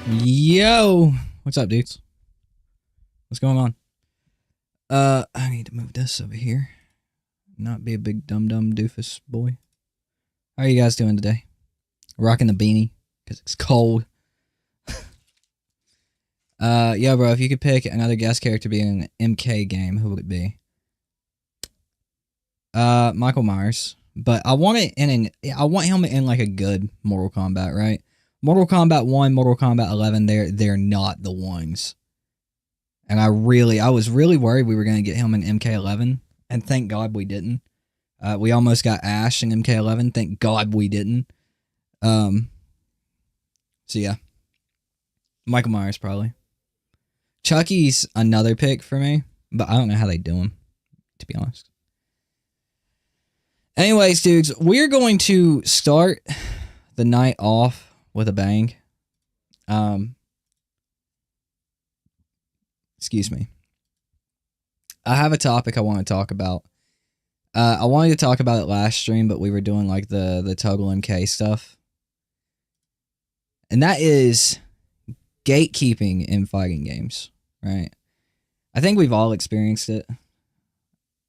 Yo, what's up, dudes? What's going on? I need to move this over here. Not be a big dumb doofus boy. How are you guys doing today? Rocking the beanie because it's cold. Yeah, bro. If you could pick another guest character being an MK game, who would it be? Michael Myers. But I want him in like a good Mortal Kombat, right? Mortal Kombat 1, Mortal Kombat 11, they're not the ones. And I was really worried we were going to get him in MK11, and thank God we didn't. We almost got Ash in MK11, thank God we didn't. So yeah. Michael Myers, probably. Chucky's another pick for me, but I don't know how they do him, to be honest. Anyways, dudes, we're going to start the night off with a bang. Excuse me. I have a topic I want to talk about. I wanted to talk about it last stream, but we were doing like the Toggle MK stuff. And that is gatekeeping in fighting games, right? I think we've all experienced it.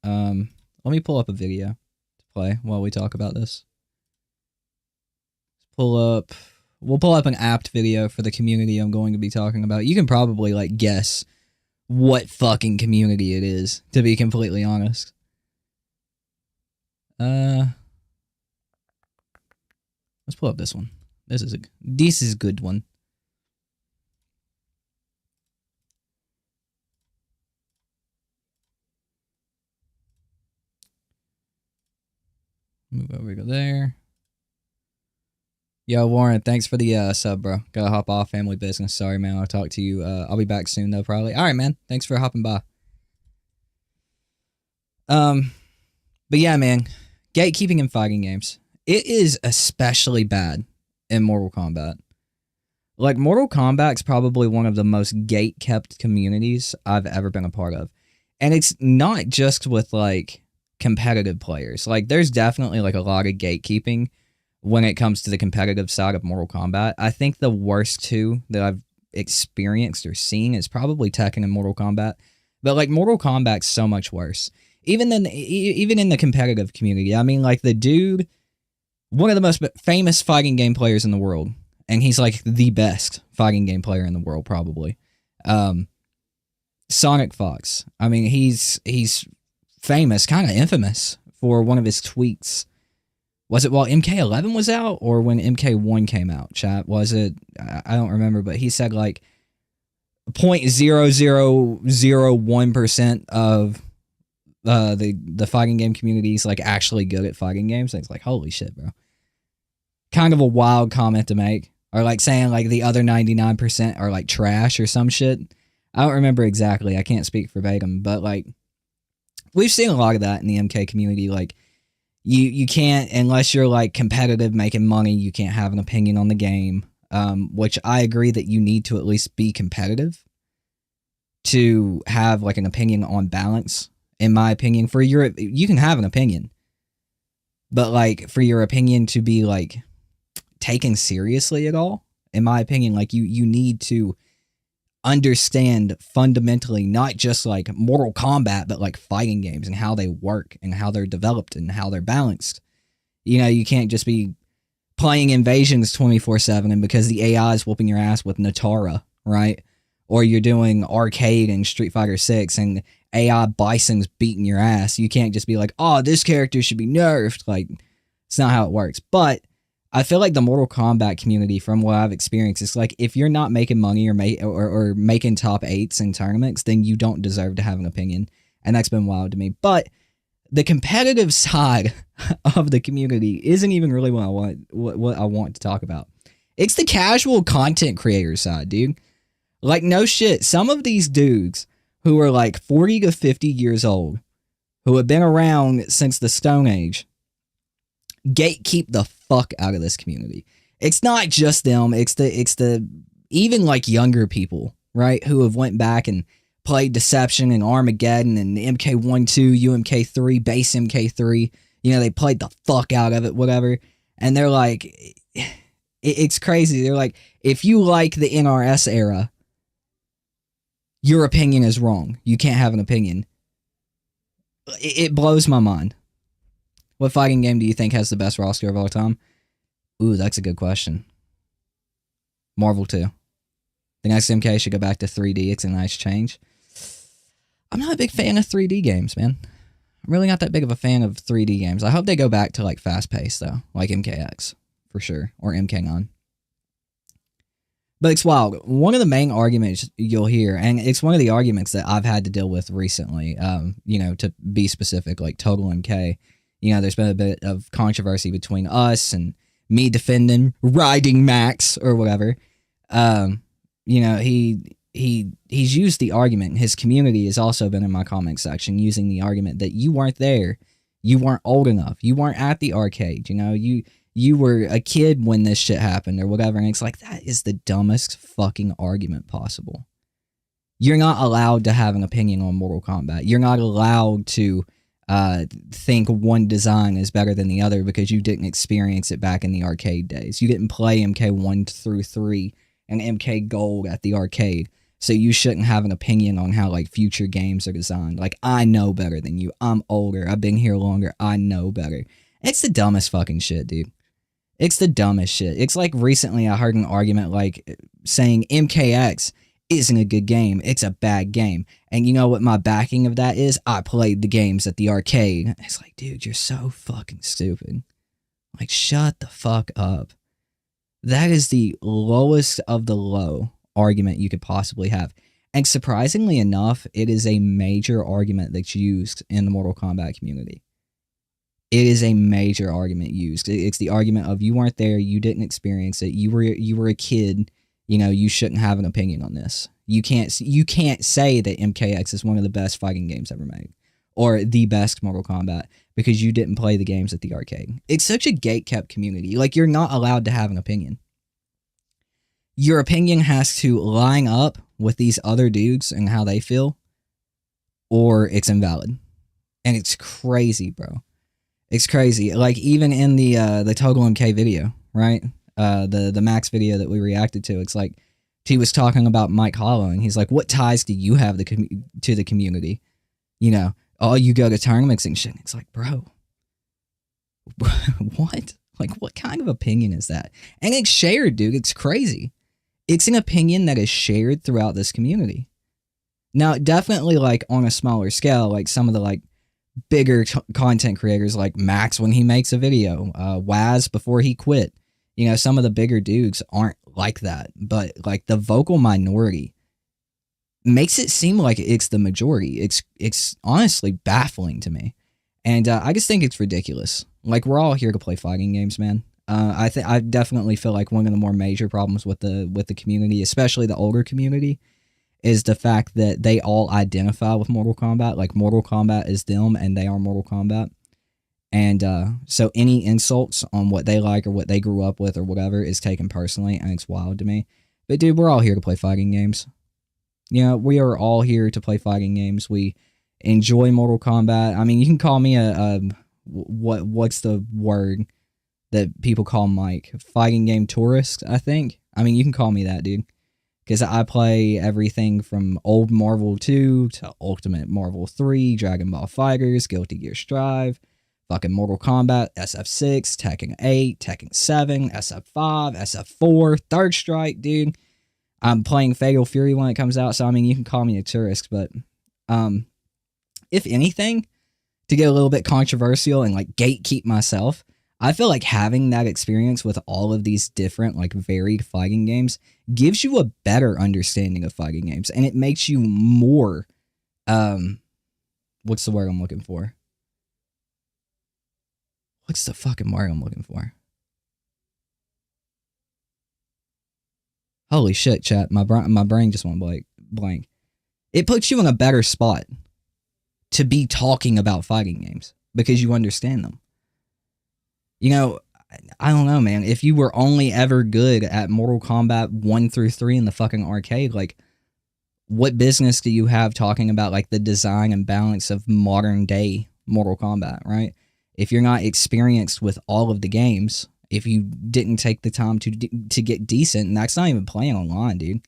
Let me pull up a video to play while we talk about this. We'll pull up an apt video for the community I'm going to be talking about. You can probably like guess what fucking community it is, to be completely honest. Let's pull up this one. This is a good one. Move over to there. Yo, Warren, thanks for the sub, bro. Gotta hop off, family business. Sorry, man. I'll talk to you. I'll be back soon, though, probably. All right, man. Thanks for hopping by. But yeah, man. Gatekeeping in fighting games. It is especially bad in Mortal Kombat. Like, Mortal Kombat's probably one of the most gate-kept communities I've ever been a part of. And it's not just with, like, competitive players. Like, there's definitely, like, a lot of gatekeeping when it comes to the competitive side of Mortal Kombat. I think the worst two that I've experienced or seen is probably Tekken and Mortal Kombat. But, like, Mortal Kombat's so much worse. Even in the competitive community. I mean, like, the dude, one of the most famous fighting game players in the world, and he's, like, the best fighting game player in the world, probably. Sonic Fox. I mean, he's famous, kind of infamous, for one of his tweets. Was it while MK11 was out or when MK1 came out, chat? Was it? I don't remember, but he said like 0.0001% of the fighting game community is like actually good at fighting games. And it's like, holy shit, bro. Kind of a wild comment to make. Or like saying like the other 99% are like trash or some shit. I don't remember exactly. I can't speak verbatim, but like we've seen a lot of that in the MK community. Like, You can't, unless you're like competitive making money, you can't have an opinion on the game, which I agree that you need to at least be competitive to have like an opinion on balance, in my opinion. You can have an opinion, but like for your opinion to be like taken seriously at all, in my opinion, like you need to understand fundamentally not just like Mortal Kombat, but like fighting games and how they work and how they're developed and how they're balanced. You know, you can't just be playing Invasions 24/7 and because the AI is whooping your ass with Natara, right? Or you're doing arcade in Street Fighter 6 and AI Bison's beating your ass. You can't just be like, oh, this character should be nerfed. Like, it's not how it works. But I feel like the Mortal Kombat community, from what I've experienced, is like if you're not making money or making top 8s in tournaments, then you don't deserve to have an opinion, and that's been wild to me. But the competitive side of the community isn't even really what I want to talk about. It's the casual content creator side, dude. Like, no shit. Some of these dudes who are like 40 to 50 years old, who have been around since the Stone Age, gatekeep the fuck out of this community. It's not just them, it's the even like younger people, right, who have went back and played Deception and Armageddon and MK1, 2, UMK3, base MK3. You know, they played the fuck out of it, whatever. And they're like, It's crazy. They're like, if you like the NRS era, your opinion is wrong. You can't have an opinion. It blows my mind. What fighting game do you think has the best roster of all time? Ooh, that's a good question. Marvel 2. The next MK should go back to 3D. It's a nice change. I'm not a big fan of 3D games, man. I'm really not that big of a fan of 3D games. I hope they go back to like fast paced though, like MKX for sure, or MK9. But it's wild. One of the main arguments you'll hear, and it's one of the arguments that I've had to deal with recently, to be specific, like Total MK, there's been a bit of controversy between us and me defending Riding Max or whatever. He's used the argument. His community has also been in my comment section using the argument that you weren't there, you weren't old enough, you weren't at the arcade, you were a kid when this shit happened or whatever. And it's like, that is the dumbest fucking argument possible. You're not allowed to have an opinion on Mortal Kombat. You're not allowed to think one design is better than the other because you didn't experience it back in the arcade days. You didn't play MK1 through 3 and MK Gold at the arcade. So you shouldn't have an opinion on how like future games are designed. Like, I know better than you. I'm older. I've been here longer. I know better. It's the dumbest fucking shit, dude. It's the dumbest shit. It's like recently I heard an argument like saying MKX isn't a good game. It's a bad game. And you know what my backing of that is? I played the games at the arcade. It's like, dude, you're so fucking stupid. Like, shut the fuck up. That is the lowest of the low argument you could possibly have. And surprisingly enough, it is a major argument that's used in the Mortal Kombat community. It is a major argument used. It's the argument of you weren't there, you didn't experience it, you were a kid, you shouldn't have an opinion on this. You can't say that MKX is one of the best fighting games ever made or the best Mortal Kombat because you didn't play the games at the arcade. It's such a gatekept community. Like, you're not allowed to have an opinion. Your opinion has to line up with these other dudes and how they feel, or it's invalid. And it's crazy, bro. It's crazy. Like, even in the Total MK video, right? The Max video that we reacted to, it's like he was talking about Mike Hollow, and he's like, what ties do you have to the community? Oh, you go to tournaments and shit. It's like, bro, what? Like, what kind of opinion is that? And it's shared, dude. It's crazy. It's an opinion that is shared throughout this community. Now, definitely, like, on a smaller scale, like some of the, like, bigger content creators, like Max when he makes a video, Waz before he quit. Some of the bigger dudes aren't like that. But, like, the vocal minority makes it seem like it's the majority. It's honestly baffling to me. And I just think it's ridiculous. Like, we're all here to play fighting games, man. I definitely feel like one of the more major problems with the community, especially the older community, is the fact that they all identify with Mortal Kombat. Like, Mortal Kombat is them and they are Mortal Kombat. And so any insults on what they like or what they grew up with or whatever is taken personally, and it's wild to me. But dude, we're all here to play fighting games. We are all here to play fighting games. We enjoy Mortal Kombat. I mean, you can call me what's the word that people call Mike? Fighting game tourist, I think. I mean, you can call me that, dude. Because I play everything from old Marvel 2 to Ultimate Marvel 3, Dragon Ball FighterZ, Guilty Gear Strive, fucking Mortal Kombat, SF6, Tekken 8, Tekken 7, SF5, SF4, Third Strike, dude. I'm playing Fatal Fury when it comes out, so I mean, you can call me a tourist, but if anything, to get a little bit controversial and like gatekeep myself, I feel like having that experience with all of these different, like, varied fighting games gives you a better understanding of fighting games, and it makes you more, what's the word I'm looking for? What's the fucking word I'm looking for? Holy shit, chat. My brain just went blank. It puts you in a better spot to be talking about fighting games because you understand them. I don't know, man. If you were only ever good at Mortal Kombat 1 through 3 in the fucking arcade, like, what business do you have talking about, like, the design and balance of modern day Mortal Kombat, right? If you're not experienced with all of the games if you didn't take the time to get decent, and that's not even playing online, dude.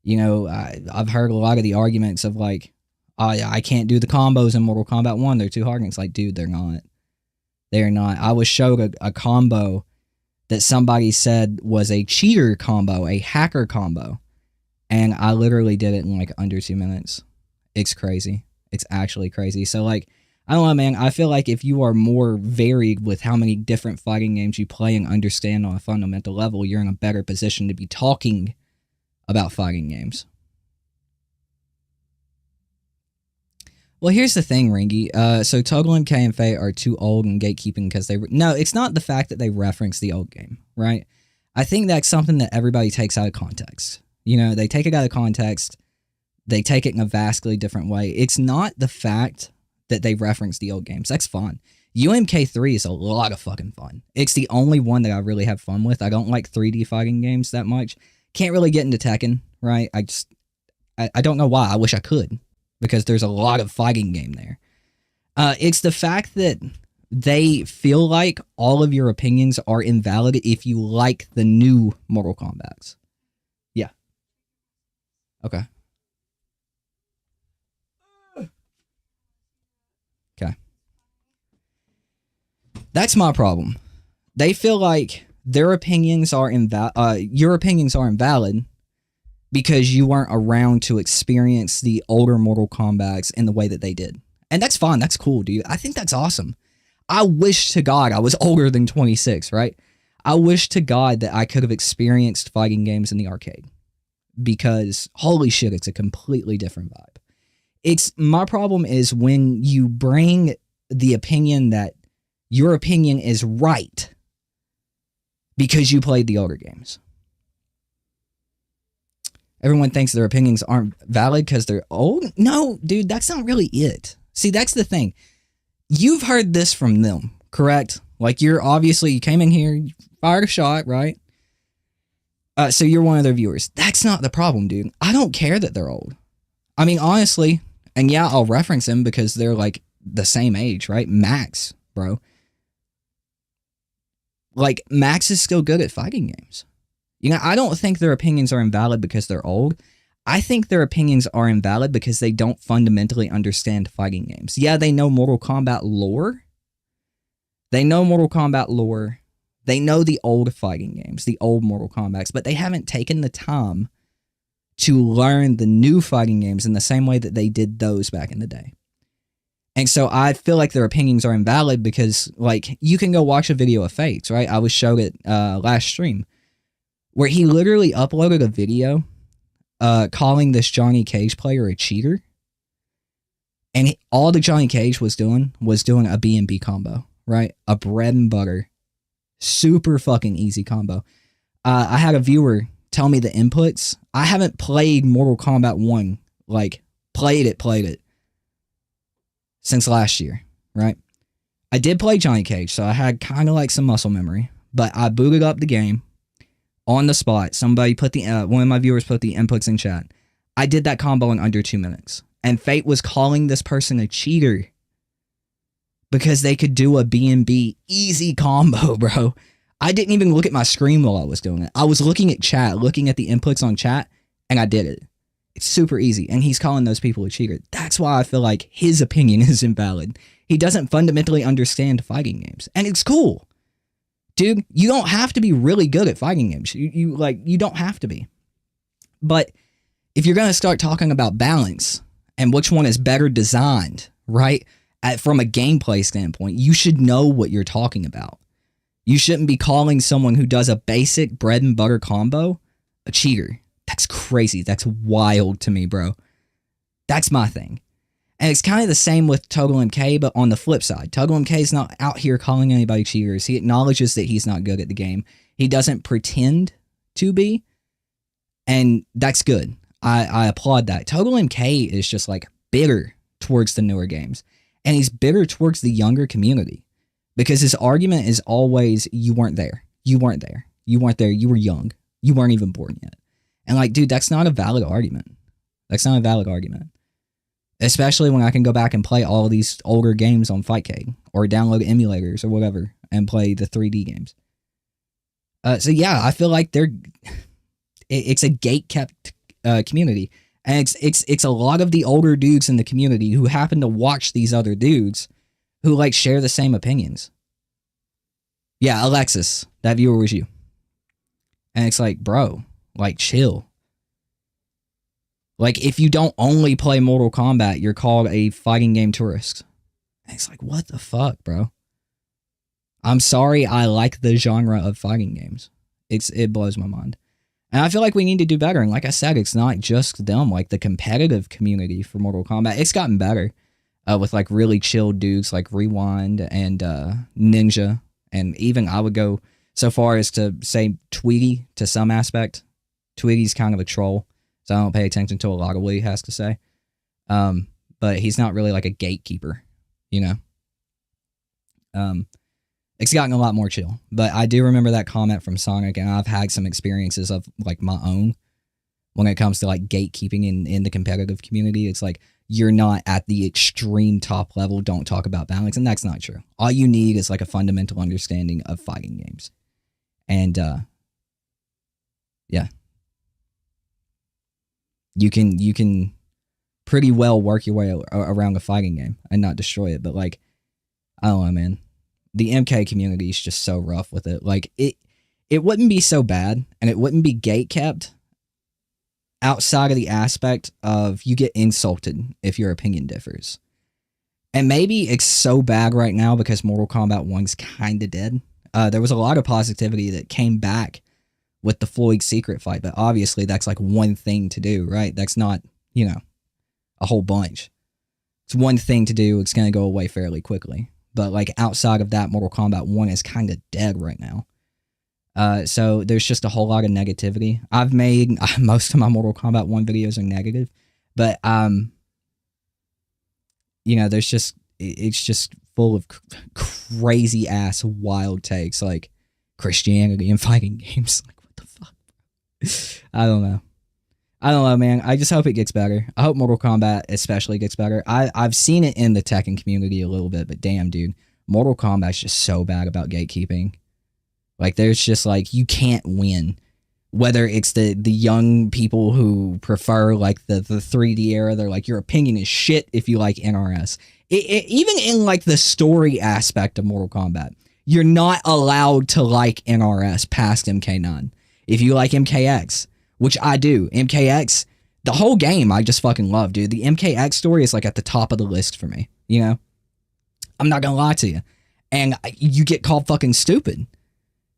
You know, I've heard a lot of the arguments of like, I can't do the combos in Mortal Kombat 1. They're too hard. And it's like, dude, they're not. They're not. I was showed a combo that somebody said was a cheater combo, a hacker combo. And I literally did it in like under 2 minutes. It's crazy. It's actually crazy. So like, I don't know, man. I feel like if you are more varied with how many different fighting games you play and understand on a fundamental level, you're in a better position to be talking about fighting games. Well, here's the thing, Ringy. So Tooten MK and Fate are too old in gatekeeping because they... No, it's not the fact that they reference the old game, right? I think that's something that everybody takes out of context. You know, they take it out of context. They take it in a vastly different way. It's not the fact that they reference the old games. That's fun. UMK3 is a lot of fucking fun. It's the only one that I really have fun with. I don't like 3D fighting games that much. Can't really get into Tekken, right? I don't know why. I wish I could, because there's a lot of fighting game there. It's the fact that they feel like all of your opinions are invalid if you like the new Mortal Kombat. Yeah. Okay. Okay. That's my problem. They feel like their opinions are your opinions are invalid because you weren't around to experience the older Mortal Kombats in the way that they did. And that's fine. That's cool, dude. I think that's awesome. I wish to God I was older than 26, right? I wish to God that I could have experienced fighting games in the arcade. Because, holy shit, it's a completely different vibe. My problem is when you bring the opinion that your opinion is right because you played the older games. Everyone thinks their opinions aren't valid because they're old. No, dude, that's not really it. See, that's the thing. You've heard this from them, correct? Like, you came in here, you fired a shot, right? So you're one of their viewers. That's not the problem, dude. I don't care that they're old. I mean, honestly, and yeah, I'll reference them because they're like the same age, right? Max, bro. Like, Max is still good at fighting games. You know, I don't think their opinions are invalid because they're old. I think their opinions are invalid because they don't fundamentally understand fighting games. Yeah, they know Mortal Kombat lore. They know Mortal Kombat lore. They know the old fighting games, the old Mortal Kombats, but they haven't taken the time to learn the new fighting games in the same way that they did those back in the day. And so I feel like their opinions are invalid because, like, you can go watch a video of Fates, right? I was showed it last stream, where he literally uploaded a video calling this Johnny Cage player a cheater. And all the Johnny Cage was doing a B&B combo, right? A bread and butter, super fucking easy combo. I had a viewer tell me the inputs. I haven't played Mortal Kombat 1, like, played it, since last year, right? I did play Johnny Cage, so I had kind of like some muscle memory, but I booted up the game on the spot. Somebody put one of my viewers put the inputs in chat. I did that combo in under 2 minutes. And Fate was calling this person a cheater because they could do a B&B easy combo, bro. I didn't even look at my screen while I was doing it. I was looking at chat, looking at the inputs on chat, and I did it. It's super easy, and he's calling those people a cheater. That's why I feel like his opinion is invalid. He doesn't fundamentally understand fighting games, and it's cool. Dude, you don't have to be really good at fighting games. You don't have to be. But if you're going to start talking about balance and which one is better designed, right, from a gameplay standpoint, you should know what you're talking about. You shouldn't be calling someone who does a basic bread and butter combo a cheater. That's crazy. That's wild to me, bro. That's my thing. And it's kind of the same with Tooten MK, but on the flip side. Tooten MK is not out here calling anybody cheaters. He acknowledges that he's not good at the game. He doesn't pretend to be, and that's good. I applaud that. Tooten MK is just like bitter towards the newer games, and he's bitter towards the younger community because his argument is always, you weren't there. You weren't there. You weren't there. You were young. You weren't even born yet. And like, dude, that's not a valid argument. That's not a valid argument. Especially when I can go back and play all of these older games on Fightcade or download emulators or whatever and play the 3D games. So yeah, I feel like it's a gate kept community, and it's a lot of the older dudes in the community who happen to watch these other dudes who like share the same opinions. Yeah, Alexis, that viewer was you, and it's like, bro, like chill. Like if you don't only play Mortal Kombat, you're called a fighting game tourist. And it's like, what the fuck, bro? I'm sorry, I like the genre of fighting games. It blows my mind. And I feel like we need to do better. And like I said, it's not just them. Like the competitive community for Mortal Kombat, it's gotten better with like really chill dudes like Rewind and Ninja. And even I would go so far as to say Tweety to some aspect. Tweety's kind of a troll, so I don't pay attention to a lot of what he has to say. But he's not really like a gatekeeper, you know? It's gotten a lot more chill, but I do remember that comment from Sonic, and I've had some experiences of like my own when it comes to like gatekeeping in the competitive community. It's like, you're not at the extreme top level, don't talk about balance, and that's not true. All you need is like a fundamental understanding of fighting games. And yeah. You can pretty well work your way around a fighting game and not destroy it, but like, I don't know, man. The MK community is just so rough with it. Like it wouldn't be so bad, and it wouldn't be gate kept outside of the aspect of you get insulted if your opinion differs. And maybe it's so bad right now because Mortal Kombat 1's kind of dead. There was a lot of positivity that came back with the Floyd secret fight, but obviously that's like one thing to do, right? That's not, you know, a whole bunch. It's one thing to do. It's going to go away fairly quickly. But like outside of that, Mortal Kombat 1 is kind of dead right now. So there's just a whole lot of negativity. I've made most of my Mortal Kombat 1 videos are negative, but you know, it's just full of crazy ass wild takes like Christianity and fighting games. Like what the fuck? I don't know, man. I just hope it gets better. I hope Mortal Kombat especially gets better. I've seen it in the Tekken community a little bit, but damn, dude, Mortal Kombat's just so bad about gatekeeping. Like, there's just like, you can't win. Whether it's the young people who prefer like the 3D era, they're like, your opinion is shit if you like NRS. Even in like the story aspect of Mortal Kombat, you're not allowed to like NRS past MK9. If you like MKX, which I do, MKX, the whole game I just fucking love, dude. The MKX story is like at the top of the list for me, you know? I'm not gonna lie to you. And you get called fucking stupid,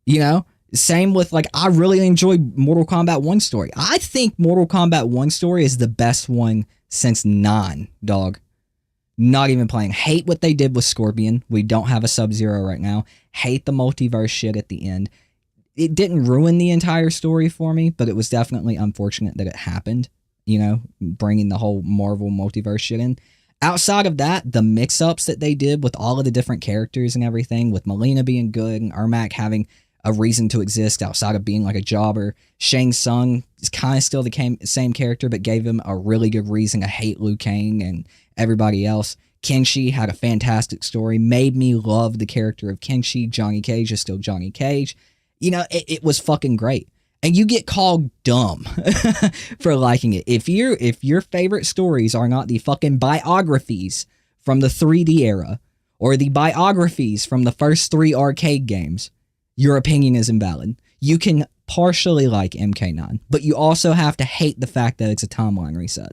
you know? Same with, like, I really enjoy Mortal Kombat 1 story. I think Mortal Kombat 1 story is the best one since 9, dog. Not even playing. Hate what they did with Scorpion. We don't have a Sub-Zero right now. Hate the multiverse shit at the end. It didn't ruin the entire story for me, but it was definitely unfortunate that it happened, you know, bringing the whole Marvel multiverse shit in. Outside of that, the mix-ups that they did with all of the different characters and everything, with Melina being good and Ermac having a reason to exist outside of being like a jobber. Shang Tsung is kind of still the same character, but gave him a really good reason to hate Liu Kang and everybody else. Kenshi had a fantastic story, made me love the character of Kenshi. Johnny Cage is still Johnny Cage. You know, it was fucking great. And you get called dumb for liking it. If your favorite stories are not the fucking biographies from the 3D era or the biographies from the first 3 arcade games, your opinion is invalid. You can partially like MK9, but you also have to hate the fact that it's a timeline reset.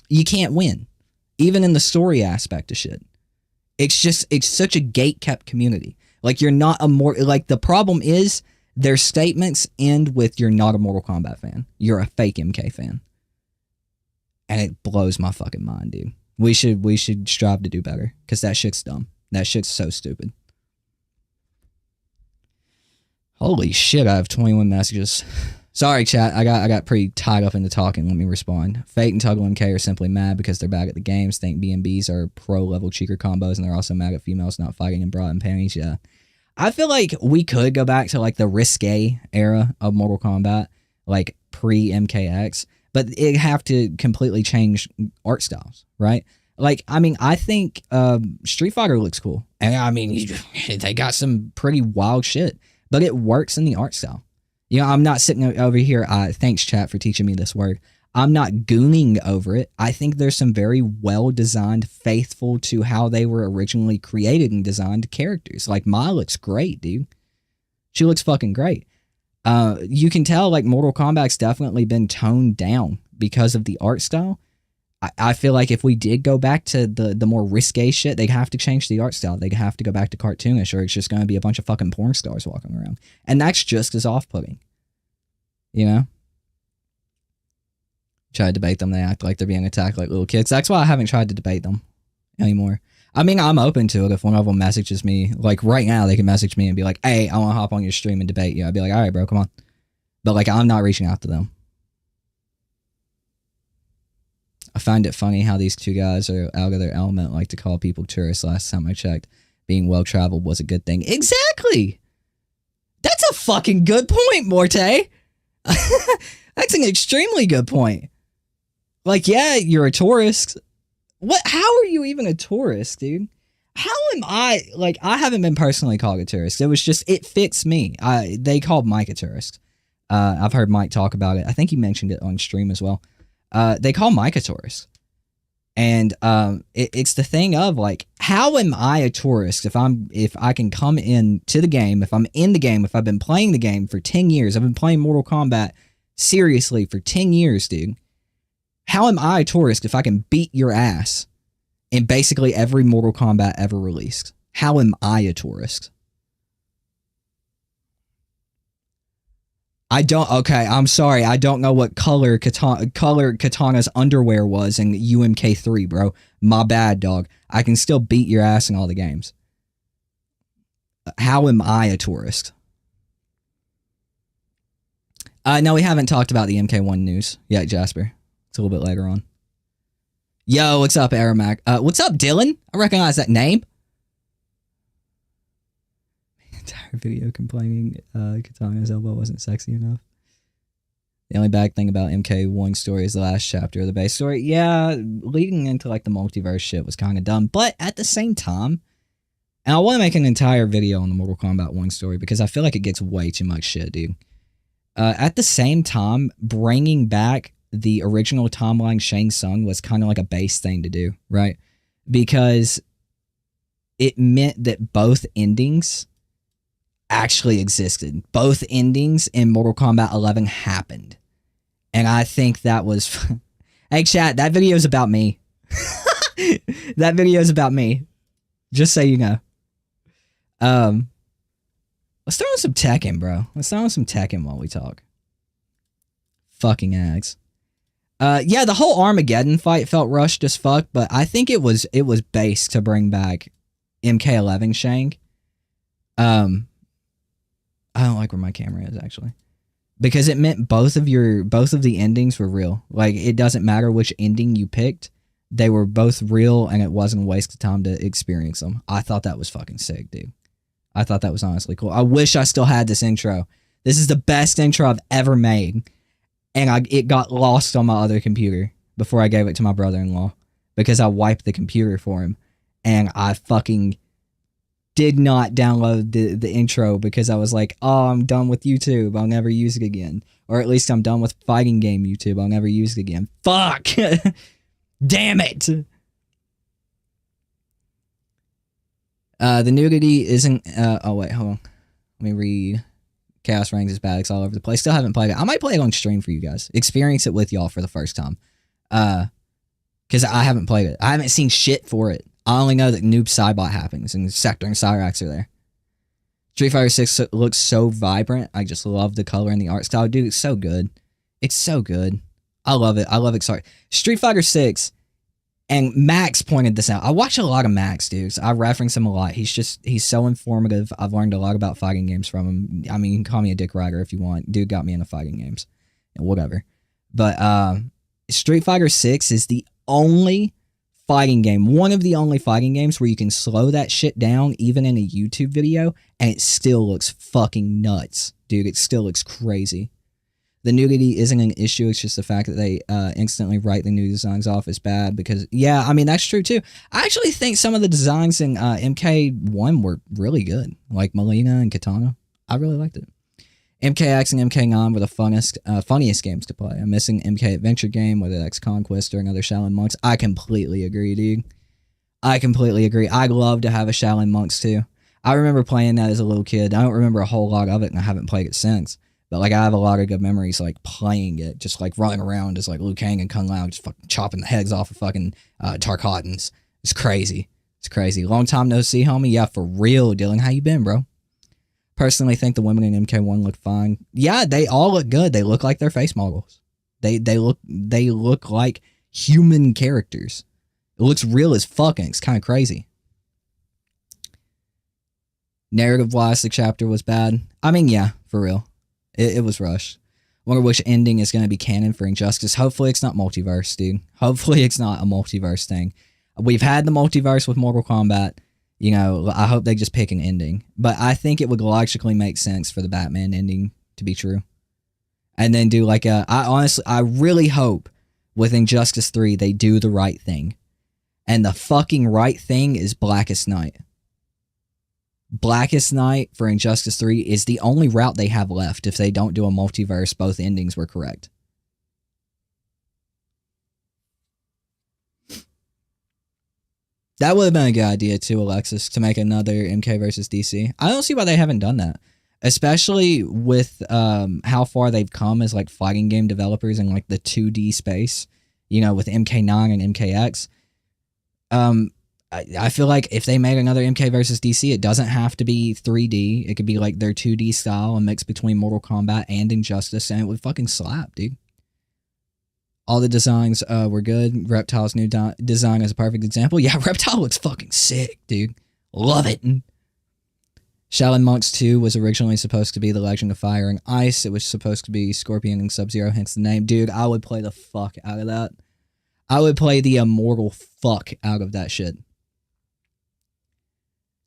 You can't win, even in the story aspect of shit. It's such a gate-kept community. Like, you're not a more, like, the problem is their statements end with, you're not a Mortal Kombat fan. You're a fake MK fan. And it blows my fucking mind, dude. We should strive to do better, because that shit's dumb. That shit's so stupid. Holy shit, I have 21 messages. Sorry, chat. I got pretty tied up into talking. Let me respond. Fate and Tuggle MK are simply mad because they're back at the games. Think BNBs are pro-level cheeker combos, and they're also mad at females not fighting in bra and panties. Yeah. I feel like we could go back to, like, the risque era of Mortal Kombat, like, pre-MKX, but it'd have to completely change art styles, right? Like, I mean, I think Street Fighter looks cool. And I mean, they got some pretty wild shit. But it works in the art style. You know, I'm not sitting over here. Thanks, chat, for teaching me this word. I'm not gooning over it. I think there's some very well-designed, faithful to how they were originally created and designed characters. Like, Mai looks great, dude. She looks fucking great. You can tell, like, Mortal Kombat's definitely been toned down because of the art style. I feel like if we did go back to the more risque shit, they'd have to change the art style. They'd have to go back to cartoonish, or it's just going to be a bunch of fucking porn stars walking around. And that's just as off-putting. You know? Try to debate them, they act like they're being attacked like little kids. That's why I haven't tried to debate them anymore. I mean, I'm open to it. If one of them messages me, like right now, they can message me and be like, hey, I want to hop on your stream and debate you. I'd be like, all right, bro, come on. But like, I'm not reaching out to them. I find it funny how these two guys are out of their element, like to call people tourists. Last time I checked, being well-traveled was a good thing. Exactly! That's a fucking good point, Morte! That's an extremely good point. Like, yeah, you're a tourist. What? How are you even a tourist, dude? How am I? Like, I haven't been personally called a tourist. It was just, it fits me. They called Mike a tourist. I've heard Mike talk about it. I think he mentioned it on stream as well. They call Mike a tourist. And it's the thing of, like, how am I a tourist if I can come in to the game, if I'm in the game, if I've been playing the game for 10 years, I've been playing Mortal Kombat seriously for 10 years, dude. How am I a tourist if I can beat your ass in basically every Mortal Kombat ever released? How am I a tourist? Okay, I'm sorry. I don't know what color Katana's underwear was in UMK3, bro. My bad, dog. I can still beat your ass in all the games. How am I a tourist? No, we haven't talked about the MK1 news yet, Jasper. It's a little bit later on. Yo, what's up, Aramac? What's up, Dylan? I recognize that name. Entire video complaining Katana's elbow wasn't sexy enough. The only bad thing about MK1's story is the last chapter of the base story. Yeah, leading into like the multiverse shit was kind of dumb. But at the same time, and I want to make an entire video on the Mortal Kombat 1 story because I feel like it gets way too much shit, dude. At the same time, bringing back the original timeline Shang Tsung was kind of like a base thing to do, right? Because it meant that both endings actually existed. Both endings in Mortal Kombat 11 happened. And I think that was... Hey, chat, that video is about me. That video is about me. Just so you know. Let's throw in some Tekken, bro. Let's throw in some Tekken while we talk. Fucking ags. Yeah, the whole Armageddon fight felt rushed as fuck, but I think it was based to bring back MK11 Shang. I don't like where my camera is, actually. Because it meant both of the endings were real. Like, it doesn't matter which ending you picked. They were both real, and it wasn't a waste of time to experience them. I thought that was fucking sick, dude. I thought that was honestly cool. I wish I still had this intro. This is the best intro I've ever made. And it got lost on my other computer before I gave it to my brother-in-law. Because I wiped the computer for him. And I fucking did not download the intro because I was like, oh, I'm done with YouTube. I'll never use it again. Or at least I'm done with fighting game YouTube. I'll never use it again. Fuck! Damn it! The nudity isn't... oh, wait, hold on. Let me read. Chaos Rings is bad. It's all over the place. Still haven't played it. I might play it on stream for you guys. Experience it with y'all for the first time. Because I haven't played it. I haven't seen shit for it. I only know that Noob Saibot happens and Sector and Cyrax are there. Street Fighter 6 looks so vibrant. I just love the color and the art style. Dude, it's so good. It's so good. I love it. I love it. Sorry. Street Fighter 6... And Max pointed this out. I watch a lot of Max, dudes. I reference him a lot. He's so informative. I've learned a lot about fighting games from him. I mean, you can call me a dick rider if you want. Dude got me into fighting games. And whatever. But Street Fighter 6 is the only fighting game, one of the only fighting games where you can slow that shit down even in a YouTube video and it still looks fucking nuts. Dude, it still looks crazy. The nudity isn't an issue. It's just the fact that they instantly write the new designs off as bad because, yeah, I mean, that's true too. I actually think some of the designs in MK1 were really good, like Melina and Katana. I really liked it. MKX and MK9 were the funniest games to play. I'm missing MK Adventure game, whether that's Conquest or another Shaolin Monks. I completely agree, dude. I completely agree. I'd love to have a Shaolin Monks too. I remember playing that as a little kid. I don't remember a whole lot of it, and I haven't played it since. But like, I have a lot of good memories, like playing it, just like running around as like Liu Kang and Kung Lao, just fucking chopping the heads off of fucking Tarkatans. It's crazy. It's crazy. Long time no see, homie. Yeah, for real, Dylan. How you been, bro? Personally think the women in MK1 look fine. Yeah, they all look good. They look like their face models. They look like human characters. It looks real as fuck, and it's kind of crazy. Narrative-wise, the chapter was bad. I mean, yeah, for real. It was rushed. Wonder which ending is going to be canon for Injustice. Hopefully it's not multiverse, dude. Hopefully it's not a multiverse thing. We've had the multiverse with Mortal Kombat. You know, I hope they just pick an ending. But I think it would logically make sense for the Batman ending to be true. And then do like I really hope with Injustice 3 they do the right thing. And the fucking right thing is Blackest Night. Blackest Night for Injustice 3 is the only route they have left if they don't do a multiverse. Both endings were correct. That would have been a good idea too, Alexis, to make another MK versus DC. I don't see why they haven't done that. Especially with how far they've come as like fighting game developers in like the 2D space. You know, with MK9 and MKX. I feel like if they made another MK versus DC, it doesn't have to be 3D. It could be like their 2D style, a mix between Mortal Kombat and Injustice, and it would fucking slap, dude. All the designs were good. Reptile's new design is a perfect example. Yeah, Reptile looks fucking sick, dude. Love it. Shaolin Monks 2 was originally supposed to be The Legend of Fire and Ice. It was supposed to be Scorpion and Sub-Zero, hence the name. Dude, I would play the fuck out of that. I would play the immortal fuck out of that shit.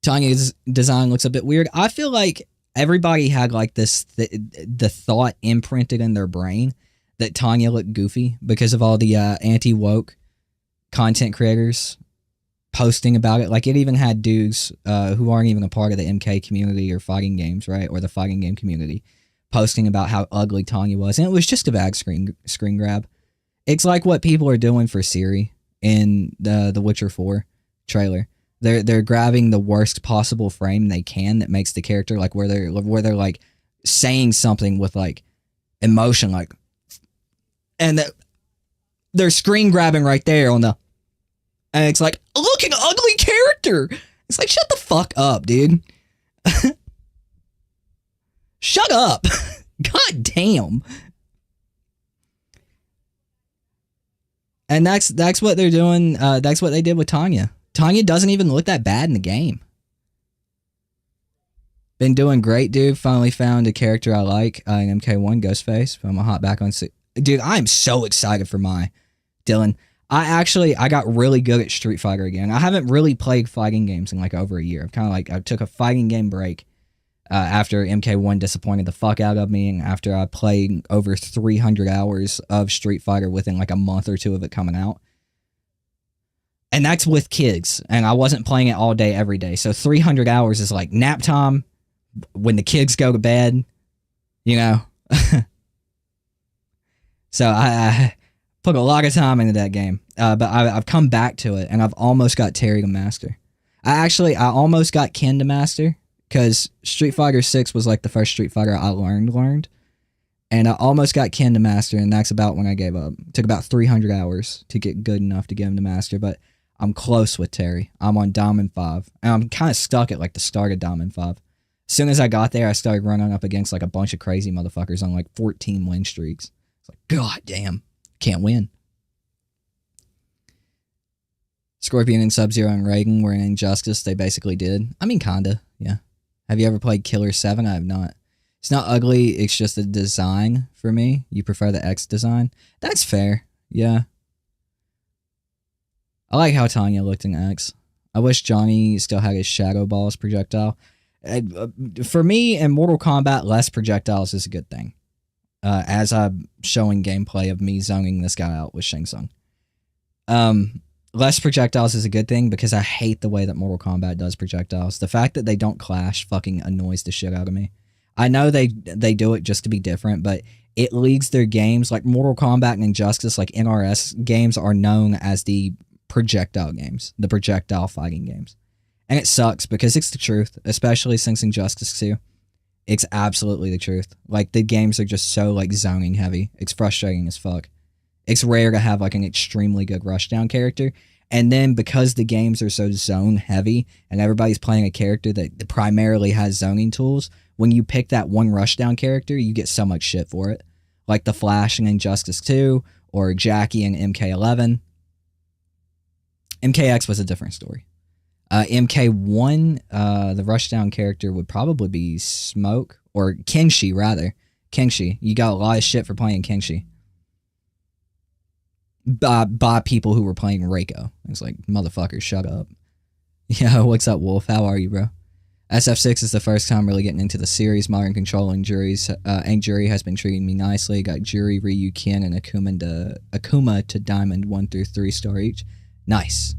Tanya's design looks a bit weird. I feel like everybody had like this, the thought imprinted in their brain that Tanya looked goofy because of all the anti-woke content creators posting about it. Like, it even had dudes who aren't even a part of the MK community or fighting games, right? Or the fighting game community posting about how ugly Tanya was. And it was just a bad screen grab. It's like what people are doing for Ciri in the Witcher 4 trailer. They're grabbing the worst possible frame they can that makes the character like where they're like saying something with like emotion, like, and they're screen grabbing right there on the, and it's like, look, an ugly character. It's like, shut the fuck up, dude. Shut up. God damn. And that's what they're doing. That's what they did with Tanya. Tanya doesn't even look that bad in the game. Been doing great, dude. Finally found a character I like in MK1, Ghostface. I'm gonna hop back on. Dude, I'm so excited for Mai. Dylan, I got really good at Street Fighter again. I haven't really played fighting games in like over a year. I took a fighting game break after MK1 disappointed the fuck out of me, and after I played over 300 hours of Street Fighter within like a month or two of it coming out. And that's with kids, and I wasn't playing it all day, every day. So 300 hours is like nap time, when the kids go to bed, you know. So I put a lot of time into that game, but I've come back to it, and I've almost got Terry to master. I almost got Ken to master, because Street Fighter 6 was like the first Street Fighter I learned, and I almost got Ken to master, and that's about when I gave up. It took about 300 hours to get good enough to get him to master, but I'm close with Terry. I'm on Diamond 5, and I'm kind of stuck at like the start of Diamond 5. As soon as I got there, I started running up against like a bunch of crazy motherfuckers on like 14 win streaks. It's like, god damn, can't win. Scorpion and Sub-Zero and Raiden were in Injustice. They basically did. I mean, kinda, yeah. Have you ever played Killer 7? I have not. It's not ugly, it's just the design for me. You prefer the X design? That's fair, yeah. I like how Tanya looked in X. I wish Johnny still had his Shadow Balls projectile. For me, in Mortal Kombat, less projectiles is a good thing. as I'm showing gameplay of me zoning this guy out with Shang Tsung. Less projectiles is a good thing because I hate the way that Mortal Kombat does projectiles. The fact that they don't clash fucking annoys the shit out of me. I know they do it just to be different, but it leagues their games. Like Mortal Kombat and Injustice, like NRS games, are known as the projectile games, the projectile fighting games. And it sucks because it's the truth, especially since Injustice 2. It's absolutely the truth. Like, the games are just so, like, zoning heavy. It's frustrating as fuck. It's rare to have, like, an extremely good rushdown character. And then because the games are so zone heavy and everybody's playing a character that primarily has zoning tools, when you pick that one rushdown character, you get so much shit for it. Like the Flash in Injustice 2 or Jackie in MK11. MKX was a different story. MK1, the rushdown character would probably be Smoke, or Kenshi, rather. Kenshi. You got a lot of shit for playing Kenshi. By people who were playing Reiko. It's like, motherfucker, shut up. Yeah, what's up, Wolf? How are you, bro? SF6 is the first time really getting into the series. Modern Control and Jury has been treating me nicely. Got Jury, Ryu, Ken, and Akuma to Diamond 1 through 3 star each. Nice.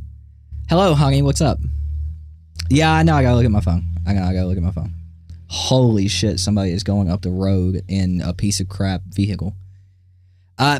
Hello, honey. What's up? Yeah, I know. I gotta look at my phone. I gotta look at my phone. Holy shit! Somebody is going up the road in a piece of crap vehicle.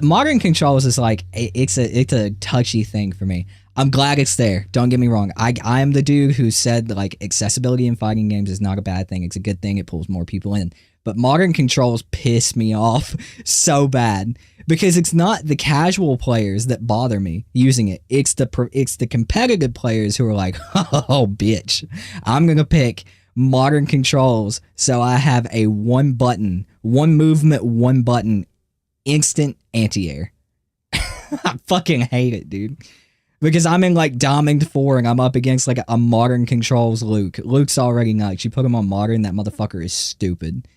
Modern Controls is like it's a touchy thing for me. I'm glad it's there. Don't get me wrong. I'm the dude who said that, like, accessibility in fighting games is not a bad thing. It's a good thing. It pulls more people in. But Modern Controls piss me off so bad because it's not the casual players that bother me using it. It's the competitive players who are like, oh bitch, I'm gonna pick Modern Controls so I have a one movement, one button, instant anti-air. I fucking hate it, dude. Because I'm in, like, Diamond 4 and I'm up against, like, a Modern Controls Luke. Luke's already nuts. You put him on Modern, that motherfucker is stupid.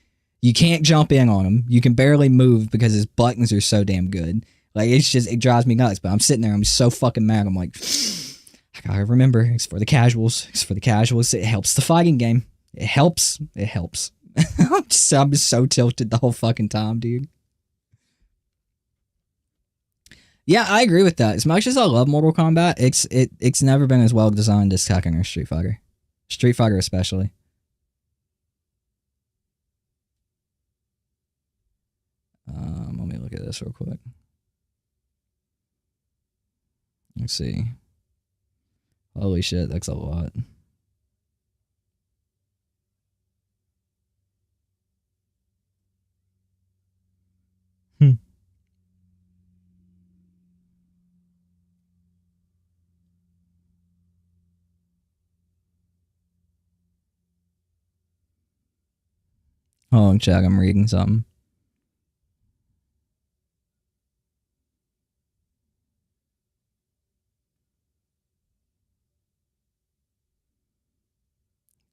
You can't jump in on him. You can barely move because his buttons are so damn good. Like, it's just, it drives me nuts. But I'm sitting there, I'm so fucking mad. I'm like, I gotta remember, it's for the casuals. It's for the casuals. It helps the fighting game. It helps. It helps. I'm so tilted the whole fucking time, dude. Yeah, I agree with that. As much as I love Mortal Kombat, it's never been as well designed as Tekken or Street Fighter. Street Fighter especially. Let me look at this real quick. Let's see. Holy shit, that's a lot. Hold on, Chuck, I'm reading something.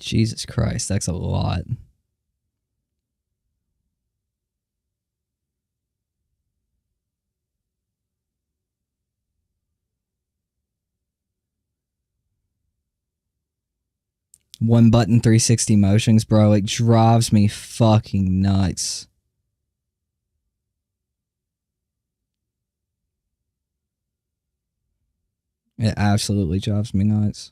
Jesus Christ, that's a lot. One button 360 motions, bro. It drives me fucking nuts. It absolutely drives me nuts.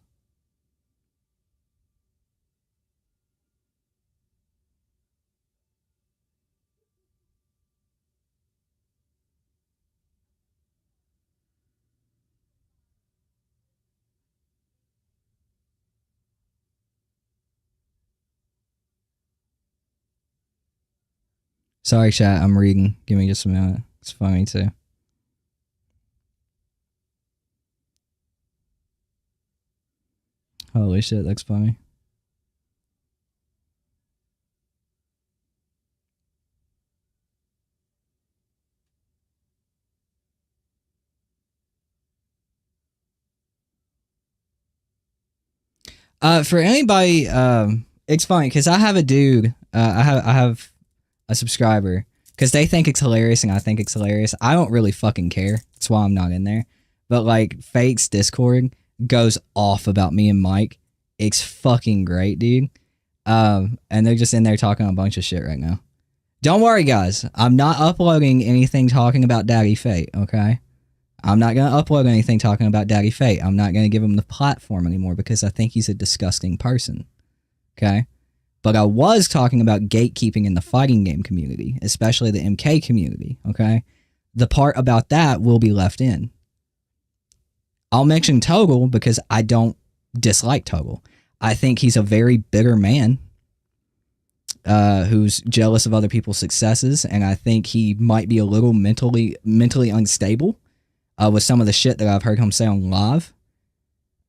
Sorry, chat. I'm reading. Give me just a minute. It's funny, too. Holy shit, that's funny. For anybody, it's funny because I have a dude. I have a subscriber because they think it's hilarious and I think it's hilarious. I don't really fucking care. That's why I'm not in there. But like Fake's Discord goes off about me and Mike. It's fucking great, dude. And they're just in there talking a bunch of shit right now. Don't worry, guys. I'm not uploading anything talking about Daddy Fate, okay? I'm not going to upload anything talking about Daddy Fate. I'm not going to give him the platform anymore because I think he's a disgusting person, okay? But I was talking about gatekeeping in the fighting game community, especially the MK community, okay? The part about that will be left in. I'll mention Toggle because I don't dislike Toggle. I think he's a very bitter man who's jealous of other people's successes, and I think he might be a little mentally unstable with some of the shit that I've heard him say on live.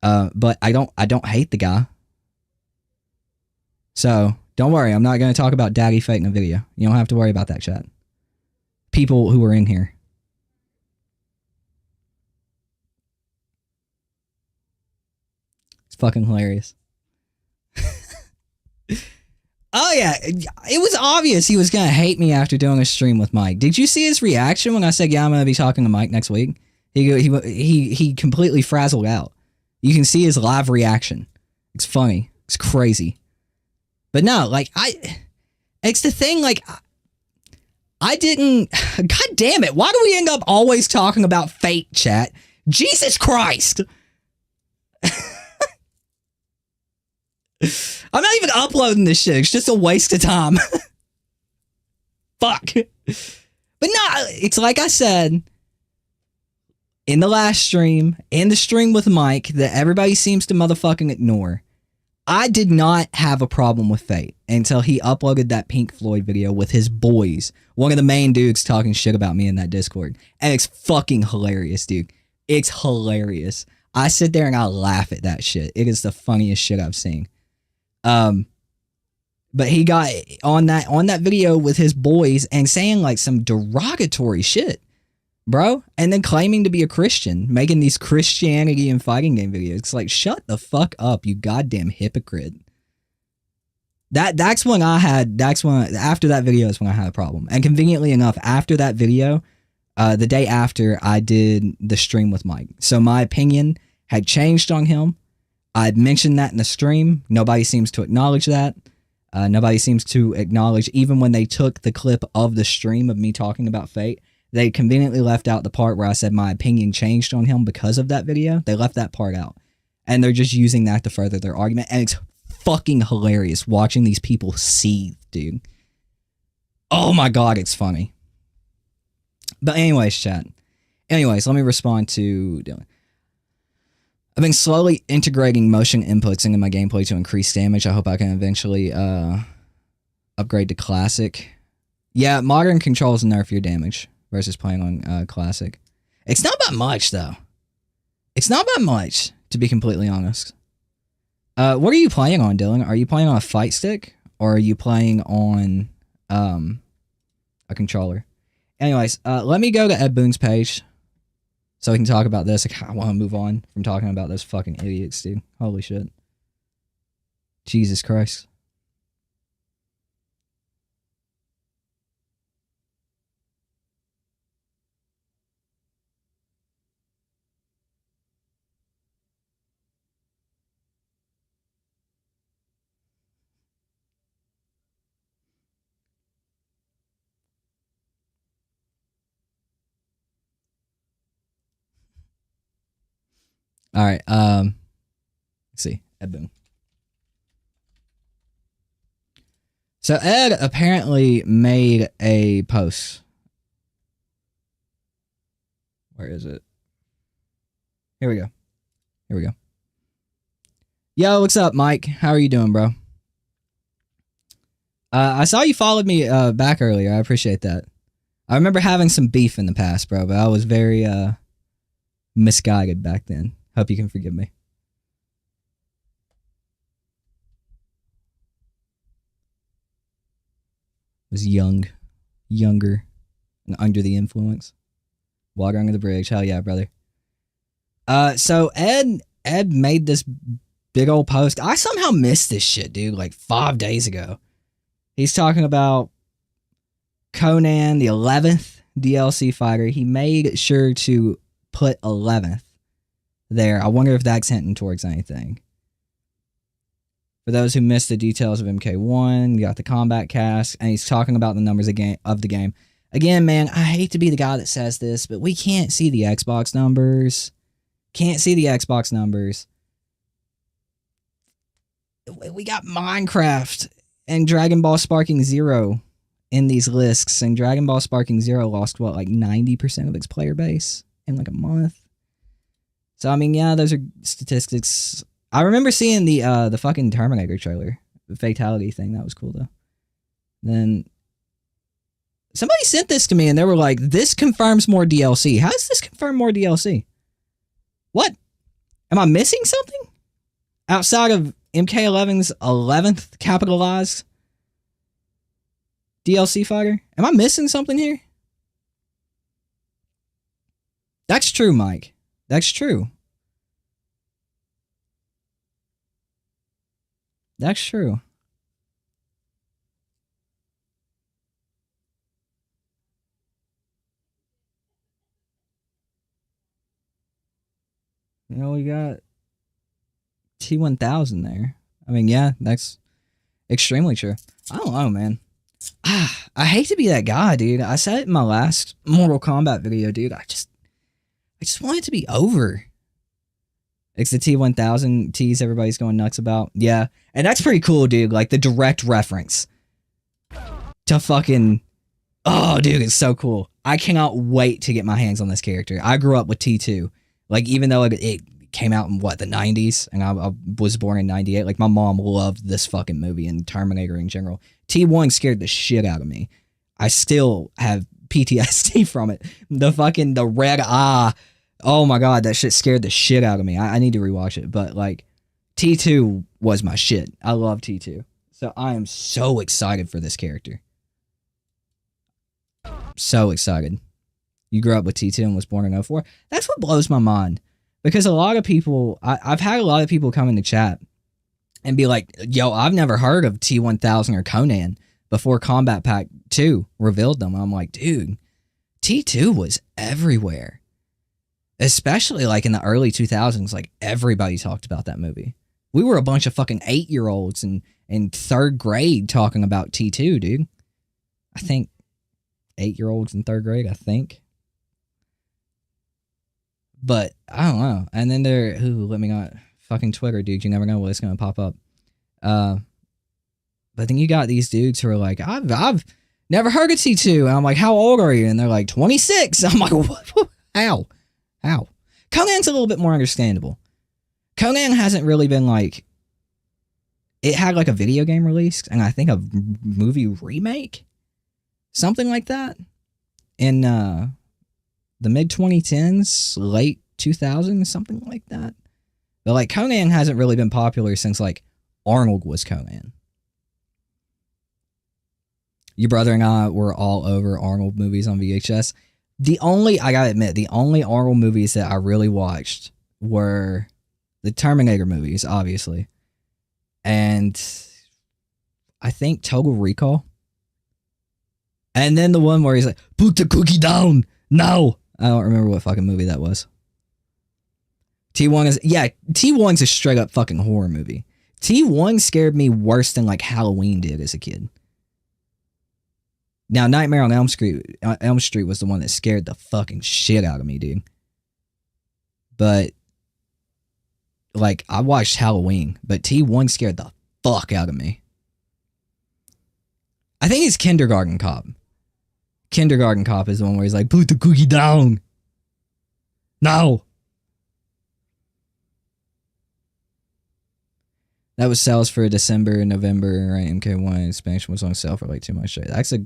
But I don't hate the guy. So don't worry, I'm not going to talk about Daddy Fate in a video. You don't have to worry about that, chat. People who are in here. It's fucking hilarious. Oh yeah, it was obvious he was going to hate me after doing a stream with Mike. Did you see his reaction when I said, yeah, I'm going to be talking to Mike next week? He completely frazzled out. You can see his live reaction. It's funny. It's crazy. But no, like, it's the thing, like, I didn't, god damn it, why do we end up always talking about Fate, chat? Jesus Christ! I'm not even uploading this shit, it's just a waste of time. Fuck. But no, it's like I said, in the last stream, in the stream with Mike, that everybody seems to motherfucking ignore. I did not have a problem with Fate until he uploaded that Pink Floyd video with his boys. One of the main dudes talking shit about me in that Discord. And it's fucking hilarious, dude. It's hilarious. I sit there and I laugh at that shit. It is the funniest shit I've seen. But he got on that video with his boys and saying like some derogatory shit, bro. And then claiming to be a Christian, making these Christianity and fighting game videos. It's like, shut the fuck up, you goddamn hypocrite. That's when after that video is when I had a problem. And conveniently enough, after that video, the day after, I did the stream with Mike. So my opinion had changed on him. I'd mentioned that in the stream. Nobody seems to acknowledge that. Nobody seems to acknowledge, even when they took the clip of the stream of me talking about Fate, they conveniently left out the part where I said my opinion changed on him because of that video. They left that part out. And they're just using that to further their argument. And it's fucking hilarious watching these people seethe, dude. Oh my god, it's funny. But anyways, chat. Anyways, let me respond to Dylan. I've been slowly integrating motion inputs into my gameplay to increase damage. I hope I can eventually upgrade to Classic. Yeah, modern controls nerf your damage versus playing on Classic. It's not that much, though. It's not that much, to be completely honest. What are you playing on, Dylan? Are you playing on a fight stick? Or are you playing on a controller? Anyways, let me go to Ed Boon's page so we can talk about this. I want to move on from talking about those fucking idiots, dude. Holy shit. Jesus Christ. All right, let's see. Ed Boon. So Ed apparently made a post. Where is it? Here we go. Here we go. Yo, what's up, Mike? How are you doing, bro? I saw you followed me back earlier. I appreciate that. I remember having some beef in the past, bro, but I was very misguided back then. Hope you can forgive me. Was younger, and under the influence. Water under the bridge. Hell yeah, brother. So Ed made this big old post. I somehow missed this shit, dude, like 5 days ago. He's talking about Conan, the 11th DLC fighter. He made sure to put 11th there. I wonder if that's hinting towards anything. For those who missed the details of MK1, you got the combat cast, and he's talking about the numbers of the game. Again, man, I hate to be the guy that says this, but we can't see the Xbox numbers. Can't see the Xbox numbers. We got Minecraft and Dragon Ball Sparking Zero in these lists, and Dragon Ball Sparking Zero lost, what, like 90% of its player base in like a month? So, I mean, yeah, those are statistics. I remember seeing the fucking Terminator trailer, the fatality thing. That was cool, though. Then somebody sent this to me, and they were like, this confirms more DLC. How does this confirm more DLC? What? Am I missing something? Outside of MK11's 11th capitalized DLC fighter? Am I missing something here? That's true, Mike. That's true. That's true. You know, we got T1000 there. I mean, yeah, that's extremely true. I don't know, man. I hate to be that guy, dude. I said it in my last Mortal Kombat video, dude. I just want it to be over. It's the T1000 tease everybody's going nuts about. Yeah, and that's pretty cool, dude. Like, the direct reference to fucking... Oh, dude, it's so cool. I cannot wait to get my hands on this character. I grew up with T2. Like, even though it came out in, what, the 90s? And I was born in 98. Like, my mom loved this fucking movie and Terminator in general. T1 scared the shit out of me. I still have PTSD from it. The red eye. Oh my god, that shit scared the shit out of me. I need to rewatch it. But, like, T2 was my shit. I love T2. So I am so excited for this character. So excited. You grew up with T2 and was born in 04. That's what blows my mind. Because a lot of people, I've had a lot of people come into chat and be like, yo, I've never heard of T1000 or Conan before Combat Pack 2 revealed them. And I'm like, dude, T2 was everywhere. Especially like in the early 2000s, like everybody talked about that movie. We were a bunch of fucking 8-year-olds in third grade talking about T2, dude. I think 8-year-olds in third grade, I think. But I don't know. And then let me not fucking Twitter, dude. You never know what's gonna pop up. But then you got these dudes who are like, I've never heard of T2. And I'm like, how old are you? And they're like, 26. I'm like, what? How? Conan's a little bit more understandable. Conan hasn't really been like... It had like a video game release, and I think a movie remake? Something like that? In the mid-2010s, late 2000s, something like that. But like, Conan hasn't really been popular since like Arnold was Conan. Your brother and I were all over Arnold movies on VHS. I gotta admit, the only Arnold movies that I really watched were the Terminator movies, obviously. And I think Total Recall. And then the one where he's like, put the cookie down now. I don't remember what fucking movie that was. T1's a straight up fucking horror movie. T1 scared me worse than like Halloween did as a kid. Now, Nightmare on Elm Street was the one that scared the fucking shit out of me, dude. But, like, I watched Halloween, but T1 scared the fuck out of me. I think it's Kindergarten Cop. Kindergarten Cop is the one where he's like, put the cookie down. Now. That was sales for December and November, right? MK1 expansion was on sale for like 2 months straight. That's a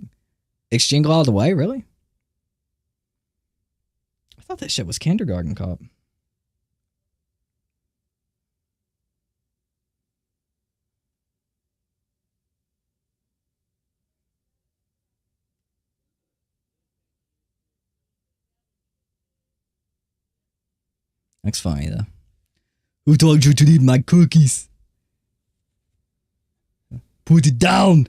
Exchange all the way, really? I thought that shit was Kindergarten Cop. That's funny, though. Who told you to eat my cookies? Put it down!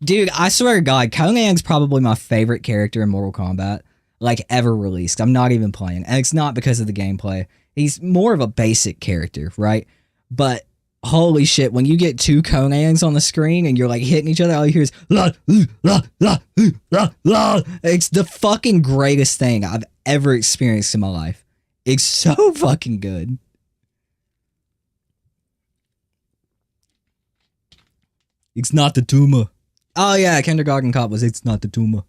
Dude, I swear to God, Conan's probably my favorite character in Mortal Kombat, like, ever released. I'm not even playing. And it's not because of the gameplay. He's more of a basic character, right? But Holy shit, when you get two Conans on the screen and you're like hitting each other, all you hear is la, la, la, la, la. It's the fucking greatest thing I've ever experienced in my life. It's so fucking good. It's not the tumor. Oh yeah, Kindergarten Cop was It's Not the Tumor.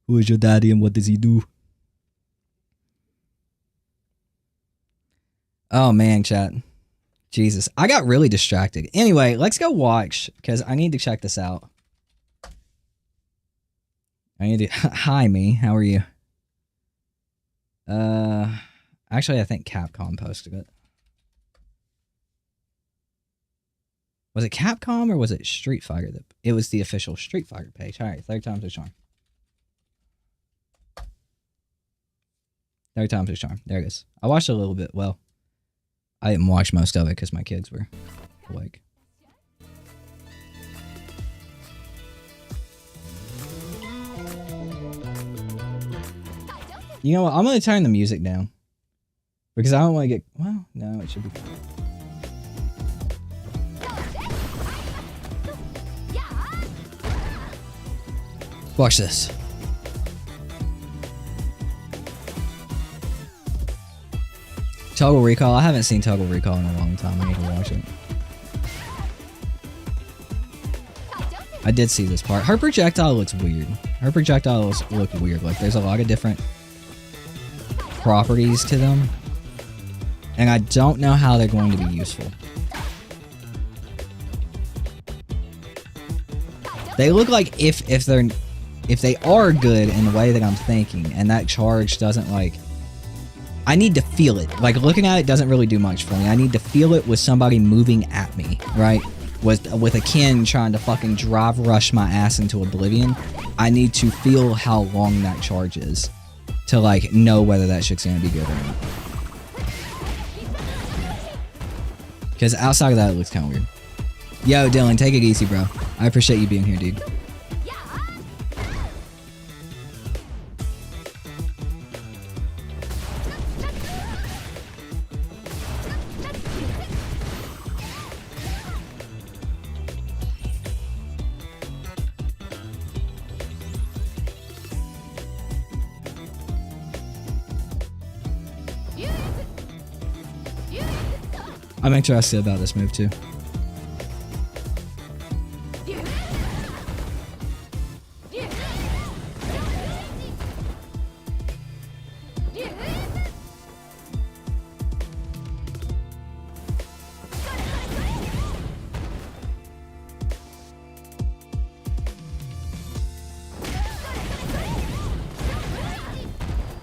Who is your daddy and what does he do? Oh man, chat. Jesus. I got really distracted. Anyway, let's go watch, because I need to check this out. I need to... Hi, me. How are you? Actually, I think Capcom posted it. Was it Capcom or was it Street Fighter? It was the official Street Fighter page. Alright, third time's a charm. Third time's a charm. There it is. I watched a little bit. Well, I didn't watch most of it because my kids were awake. You know what? I'm going to turn the music down. Because I don't want to get... Well, no, it should be fine. Watch this. Total Recall. I haven't seen Total Recall in a long time. I need to watch it. I did see this part. Her projectile looks weird. Her projectiles look weird. Like, there's a lot of different properties to them. And I don't know how they're going to be useful. They look like if they are good in the way that I'm thinking, and that charge doesn't like... I need to feel it. Like, looking at it doesn't really do much for me. I need to feel it with somebody moving at me, right? With a kin trying to fucking drive rush my ass into oblivion. I need to feel how long that charge is to, like, know whether that shit's gonna be good or not. Because outside of that, it looks kind of weird. Yo, Dylan, take it easy, bro. I appreciate you being here, dude. I'm interested about this move too.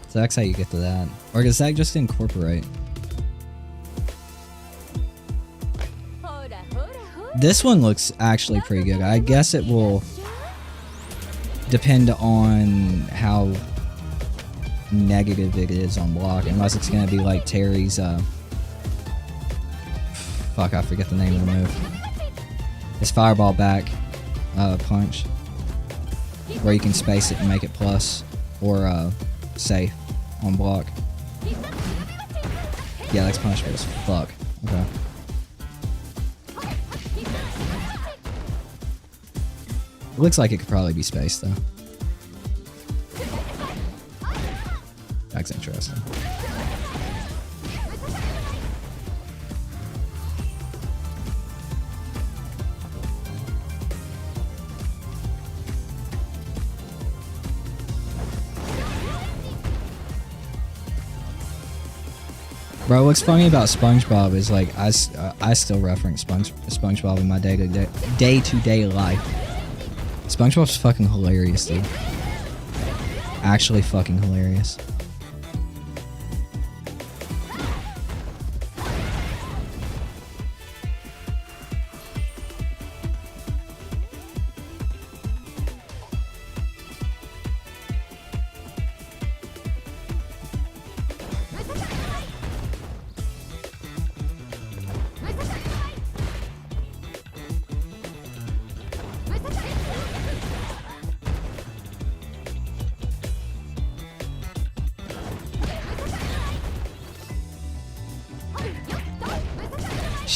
So that's how you get to that. Or does that just incorporate? This one looks actually pretty good. I guess it will depend on how negative it is on block, unless it's gonna be like Terry's fuck, I forget the name of the move. His fireball back punch, where you can space it and make it plus or safe on block. Yeah, that's punishable as fuck. Okay. It looks like it could probably be spaced though. That's interesting. Bro, what's funny about SpongeBob is like I still reference SpongeBob in my day-to-day life. SpongeBob's fucking hilarious, dude. Actually fucking hilarious.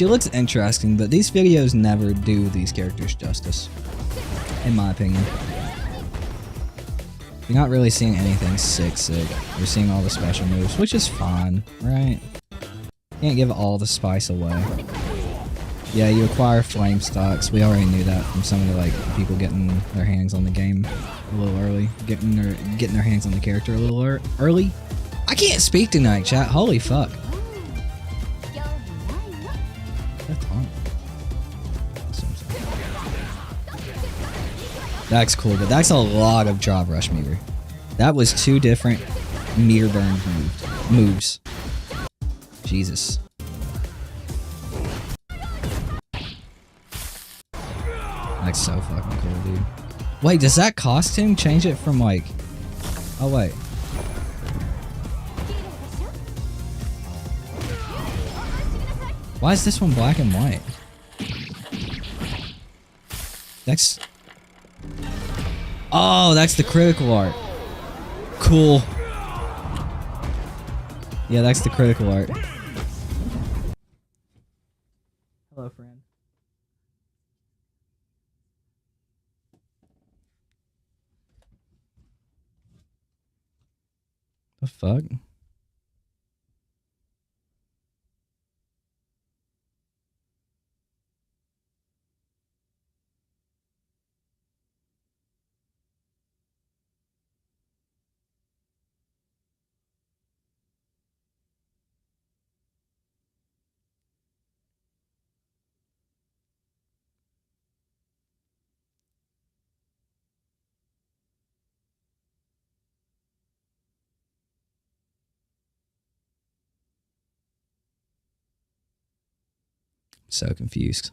She looks interesting, but these videos never do these characters justice, in my opinion. You're not really seeing anything sick. You're seeing all the special moves, which is fine, right? Can't give all the spice away. Yeah, you acquire flame stocks. We already knew that from some of the like people getting their hands on the game a little early, getting their hands on the character a little early. I can't speak tonight, chat. Holy fuck. That's cool, but that's a lot of drop rush meter. That was 2 different meter burn moves. Jesus. That's so fucking cool, dude. Wait, does that costume change it from like... Oh, wait. Why is this one black and white? That's... Oh, that's the critical art. Cool. Yeah, that's the critical art. Hello, friend. The fuck? So confused.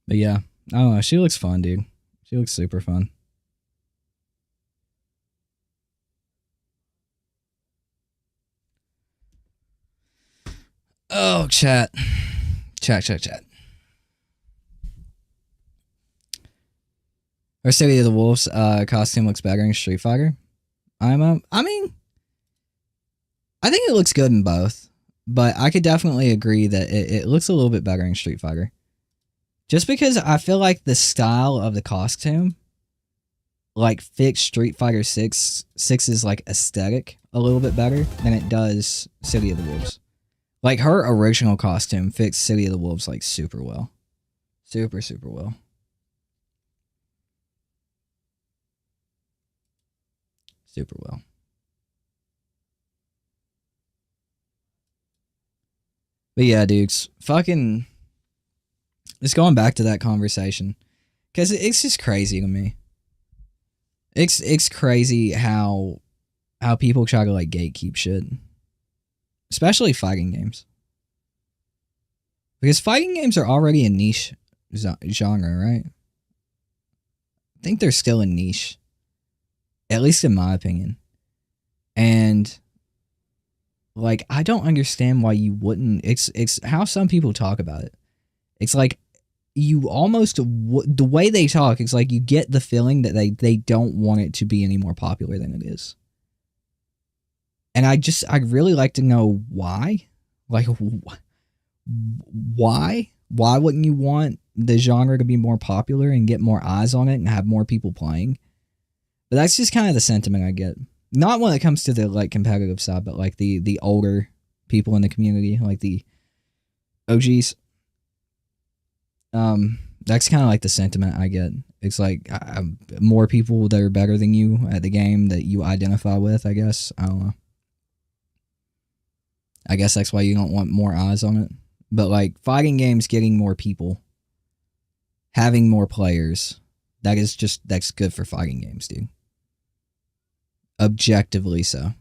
But yeah, I don't know. She looks fun, dude. She looks super fun. Oh, chat. Chat. Our City of the Wolves costume looks better in Street Fighter. I mean, I think it looks good in both, but I could definitely agree that it looks a little bit better in Street Fighter. Just because I feel like the style of the costume, like, fits Street Fighter 6's like aesthetic a little bit better than it does City of the Wolves. Like, her original costume fits City of the Wolves, like, super well. Super well. Super well. But yeah, dudes, fucking... Just going back to that conversation. Because it's just crazy to me. It's crazy how people try to, like, gatekeep shit. Especially fighting games. Because fighting games are already a niche genre, right? I think they're still a niche. At least in my opinion. And, like, I don't understand why you wouldn't... It's how some people talk about it. It's like, you almost... The way they talk, it's like you get the feeling that they don't want it to be any more popular than it is. And I'd really like to know why. Like, why? Why wouldn't you want the genre to be more popular and get more eyes on it and have more people playing? But that's just kind of the sentiment I get. Not when it comes to the, like, competitive side, but, like, the older people in the community, like the OGs. That's kind of like the sentiment I get. It's like more people that are better than you at the game that you identify with, I guess. I don't know. I guess that's why you don't want more eyes on it. But, like, fighting games getting more people, having more players, that's good for fighting games, dude. Objectively so.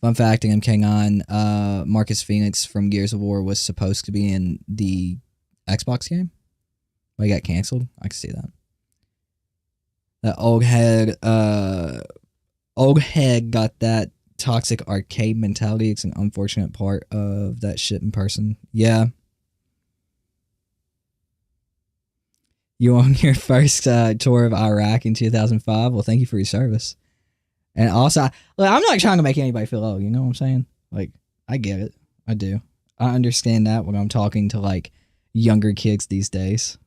Fun fact, in MK1, Marcus Phoenix from Gears of War was supposed to be in the Xbox game, but he got canceled. I can see that. That old head, Old head got that toxic arcade mentality. It's an unfortunate part of that shit in person. Yeah. You on your first tour of Iraq in 2005? Well, thank you for your service. And also, I'm not trying to make anybody feel old. You know what I'm saying? Like, I get it. I do. I understand that when I'm talking to like younger kids these days.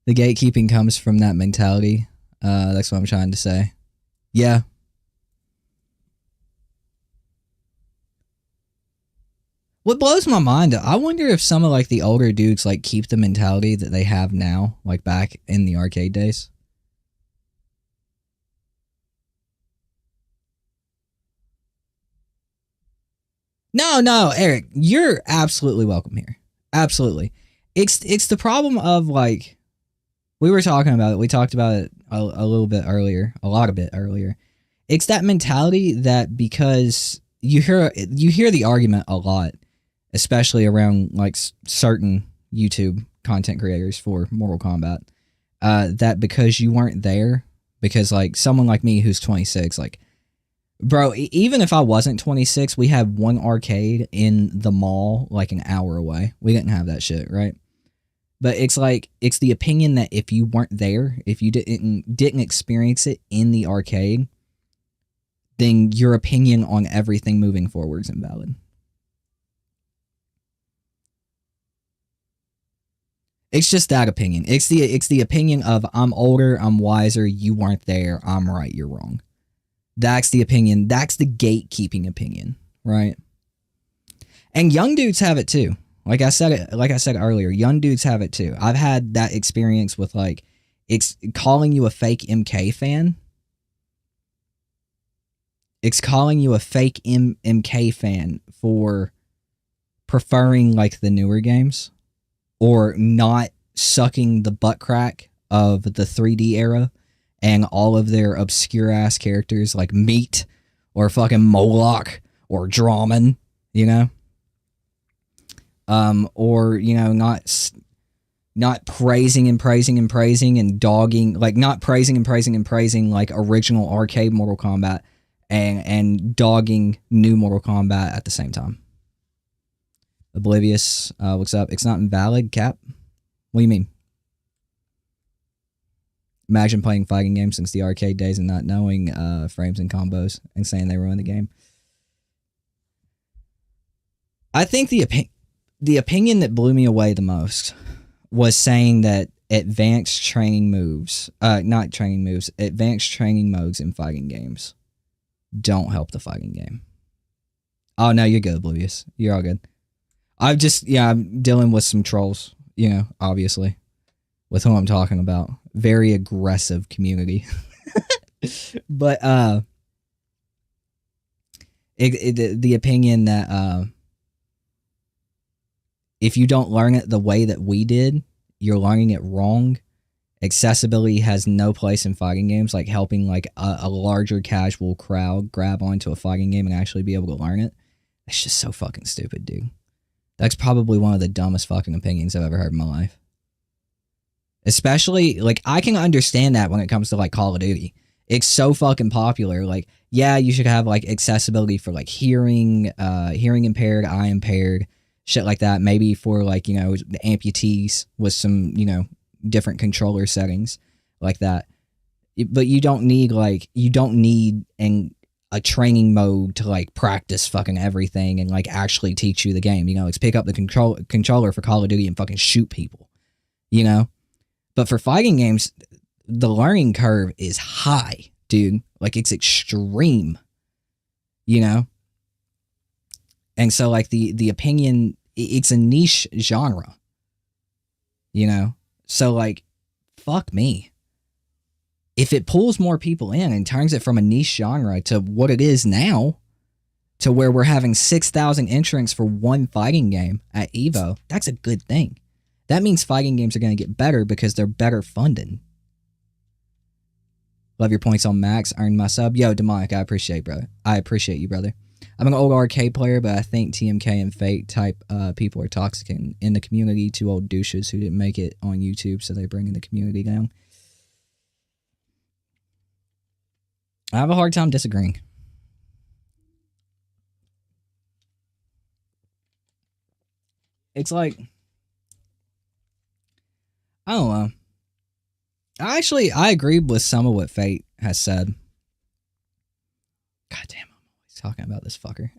The gatekeeping comes from that mentality. That's what I'm trying to say. Yeah. What blows my mind, I wonder if some of like the older dudes like keep the mentality that they have now, like back in the arcade days. No, Eric, you're absolutely welcome here. Absolutely. It's the problem of like we were talking about it. We talked about it a little bit earlier, a lot a bit earlier. It's that mentality that because you hear the argument a lot, especially around like certain YouTube content creators for Mortal Kombat, that because you weren't there, because like someone like me who's 26, like, bro, even if I wasn't 26, we had one arcade in the mall like an hour away. We didn't have that shit, right? But it's like, it's the opinion that if you weren't there, if you didn't experience it in the arcade, then your opinion on everything moving forward is invalid. It's just that opinion. It's the opinion of I'm older, I'm wiser, you weren't there, I'm right, you're wrong. That's the opinion. That's the gatekeeping opinion, right? And young dudes have it too. Like I said earlier, young dudes have it too. I've had that experience with like it's calling you a fake MK fan. It's calling you a fake MK fan for preferring like the newer games or not sucking the butt crack of the 3D era and all of their obscure ass characters like Meat or fucking Moloch or Drawman, you know? Or, you know, not praising and praising and praising and dogging, like not praising and praising and praising like original arcade Mortal Kombat and dogging new Mortal Kombat at the same time. Oblivious, what's up? It's not invalid, Cap? What do you mean? Imagine playing fighting games since the arcade days and not knowing frames and combos and saying they ruined the game. I think the opinion that blew me away the most was saying that advanced training moves, advanced training modes in fighting games don't help the fighting game. Oh, no, you're good, Oblivious. You're all good. I'm dealing with some trolls, you know, obviously, with who I'm talking about. Very aggressive community. But the opinion that if you don't learn it the way that we did, you're learning it wrong. Accessibility has no place in fighting games, like helping like a larger casual crowd grab onto a fighting game and actually be able to learn it. That's just so fucking stupid, dude. That's probably one of the dumbest fucking opinions I've ever heard in my life. Especially, like, I can understand that when it comes to, like, Call of Duty. It's so fucking popular. Like, yeah, you should have, like, accessibility for, like, hearing impaired, eye impaired, shit like that. Maybe for, like, you know, the amputees with some, you know, different controller settings like that. But you don't need a training mode to like practice fucking everything and like actually teach you the game. You know, it's pick up the controller for Call of Duty and fucking shoot people, you know? But for fighting games, the learning curve is high, dude. Like it's extreme, you know? And so like the opinion, it's a niche genre, you know? So like, fuck me. If it pulls more people in and turns it from a niche genre to what it is now, to where we're having 6,000 entrants for one fighting game at EVO, that's a good thing. That means fighting games are going to get better because they're better funded. Love your points on Max. Earned my sub. Yo, Demonic, I appreciate, brother. I appreciate you, brother. I'm an old arcade player, but I think TMK and Fate type people are toxic in the community. 2 old douches who didn't make it on YouTube, so they're bringing the community down. I have a hard time disagreeing. It's like, I don't know. I agree with some of what Fate has said. God damn, I'm always talking about this fucker.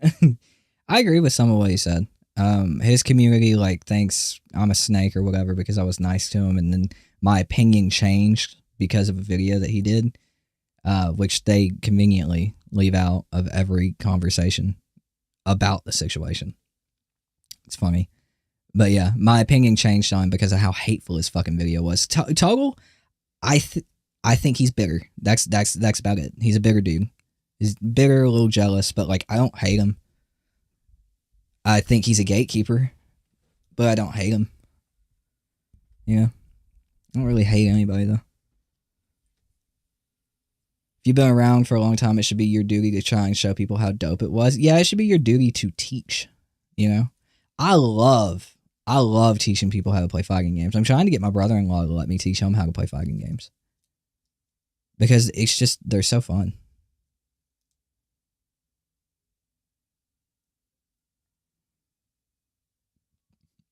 I agree with some of what he said. His community, like, thinks I'm a snake or whatever because I was nice to him, and then my opinion changed because of a video that he did, which they conveniently leave out of every conversation about the situation. It's funny. But yeah, my opinion changed on him because of how hateful his fucking video was. Total, I think he's bitter. That's about it. He's a bitter dude. He's bitter, a little jealous, but like, I don't hate him. I think he's a gatekeeper, but I don't hate him. Yeah. I don't really hate anybody though. If you've been around for a long time, it should be your duty to try and show people how dope it was. Yeah, it should be your duty to teach, you know? I love teaching people how to play fighting games. I'm trying to get my brother-in-law to let me teach him how to play fighting games. Because it's just, they're so fun.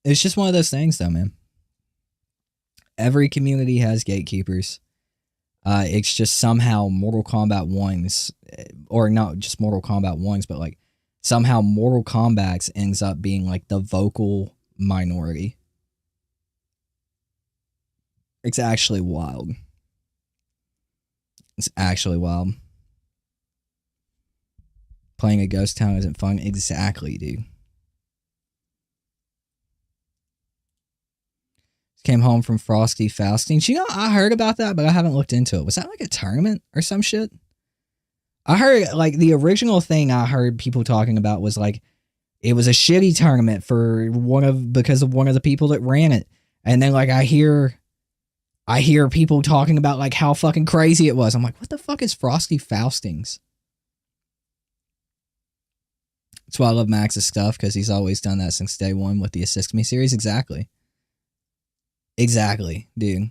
It's just one of those things though, man. Every community has gatekeepers. It's just somehow Mortal Kombat 1's, or not just Mortal Kombat 1's, but like somehow Mortal Kombat ends up being like the vocal minority. It's actually wild. It's actually wild. Playing a ghost town isn't fun. Exactly, dude. Came home from Frosty Faustings. You know, I heard about that, but I haven't looked into it. Was that like a tournament or some shit? I heard, like, the original thing I heard people talking about was, like, it was a shitty tournament for because of one of the people that ran it. And then, like, I hear people talking about, like, how fucking crazy it was. I'm like, what the fuck is Frosty Faustings? That's why I love Max's stuff, because he's always done that since day one with the Assist Me series. Exactly. Exactly, dude.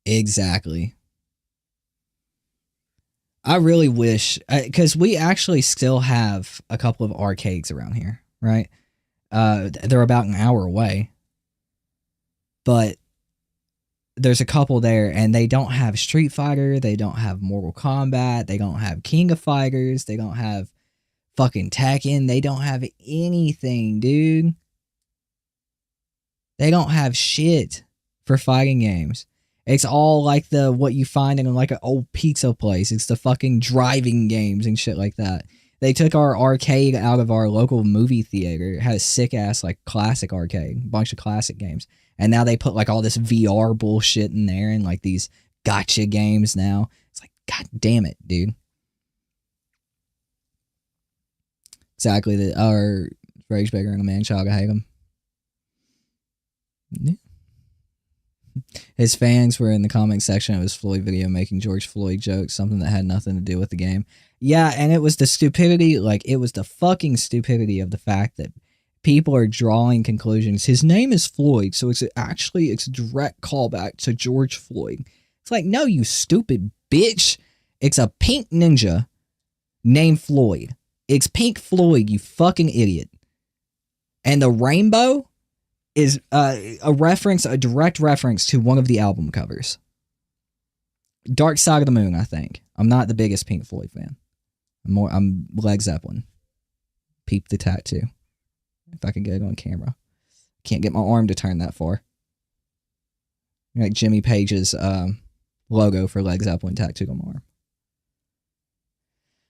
Exactly. I really wish, because we actually still have a couple of arcades around here, right? They're about an hour away. But there's a couple there, and they don't have Street Fighter, they don't have Mortal Kombat, they don't have King of Fighters, they don't have fucking Tekken, they don't have anything, dude. They don't have shit for fighting games. It's all like what you find in like an old pizza place. It's the fucking driving games and shit like that. They took our arcade out of our local movie theater. It had a sick ass like classic arcade, a bunch of classic games. And now they put like all this VR bullshit in there and like these gotcha games now. It's like, god damn it, dude. Exactly. Our Rage Baker and a man child, I hate him. Yeah. His fans were in the comment section of his Floyd video making George Floyd jokes, something that had nothing to do with the game. Yeah, and it was the stupidity, like, it was the fucking stupidity of the fact that people are drawing conclusions. His name is Floyd, so it's a direct callback to George Floyd. It's like, no, you stupid bitch. It's a pink ninja named Floyd. It's Pink Floyd, you fucking idiot. And the rainbow is a direct reference to one of the album covers. Dark Side of the Moon, I think. I'm not the biggest Pink Floyd fan. I'm Led Zeppelin. Peep the tattoo. If I can get it on camera. Can't get my arm to turn that far. Like Jimmy Page's logo for Led Zeppelin tattooed on my arm.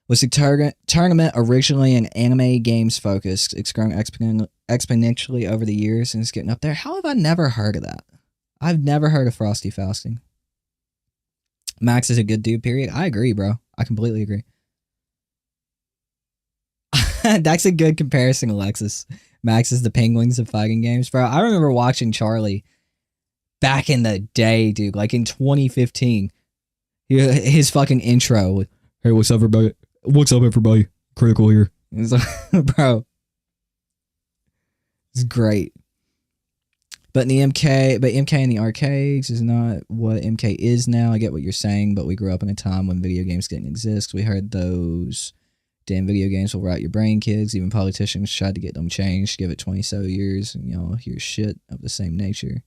Was the tournament originally an anime games focused? It's grown exponentially over the years and it's getting up there. How have I never heard of that? I've never heard of Frosty Fausting. Max is a good dude, period. I agree, bro. I completely agree. That's a good comparison, Alexis. Max is the Penguins of fighting games, bro. I remember watching Charlie back in the day, dude. Like in 2015. His fucking intro. Hey, what's up, everybody? What's up, everybody? Critical here. It's like, bro, it's great. But MK in the arcades is not what MK is now. I get what you're saying, but we grew up in a time when video games didn't exist. We heard those damn video games will rot your brain, kids. Even politicians tried to get them changed. Give it 20 so years, and y'all hear shit of the same nature.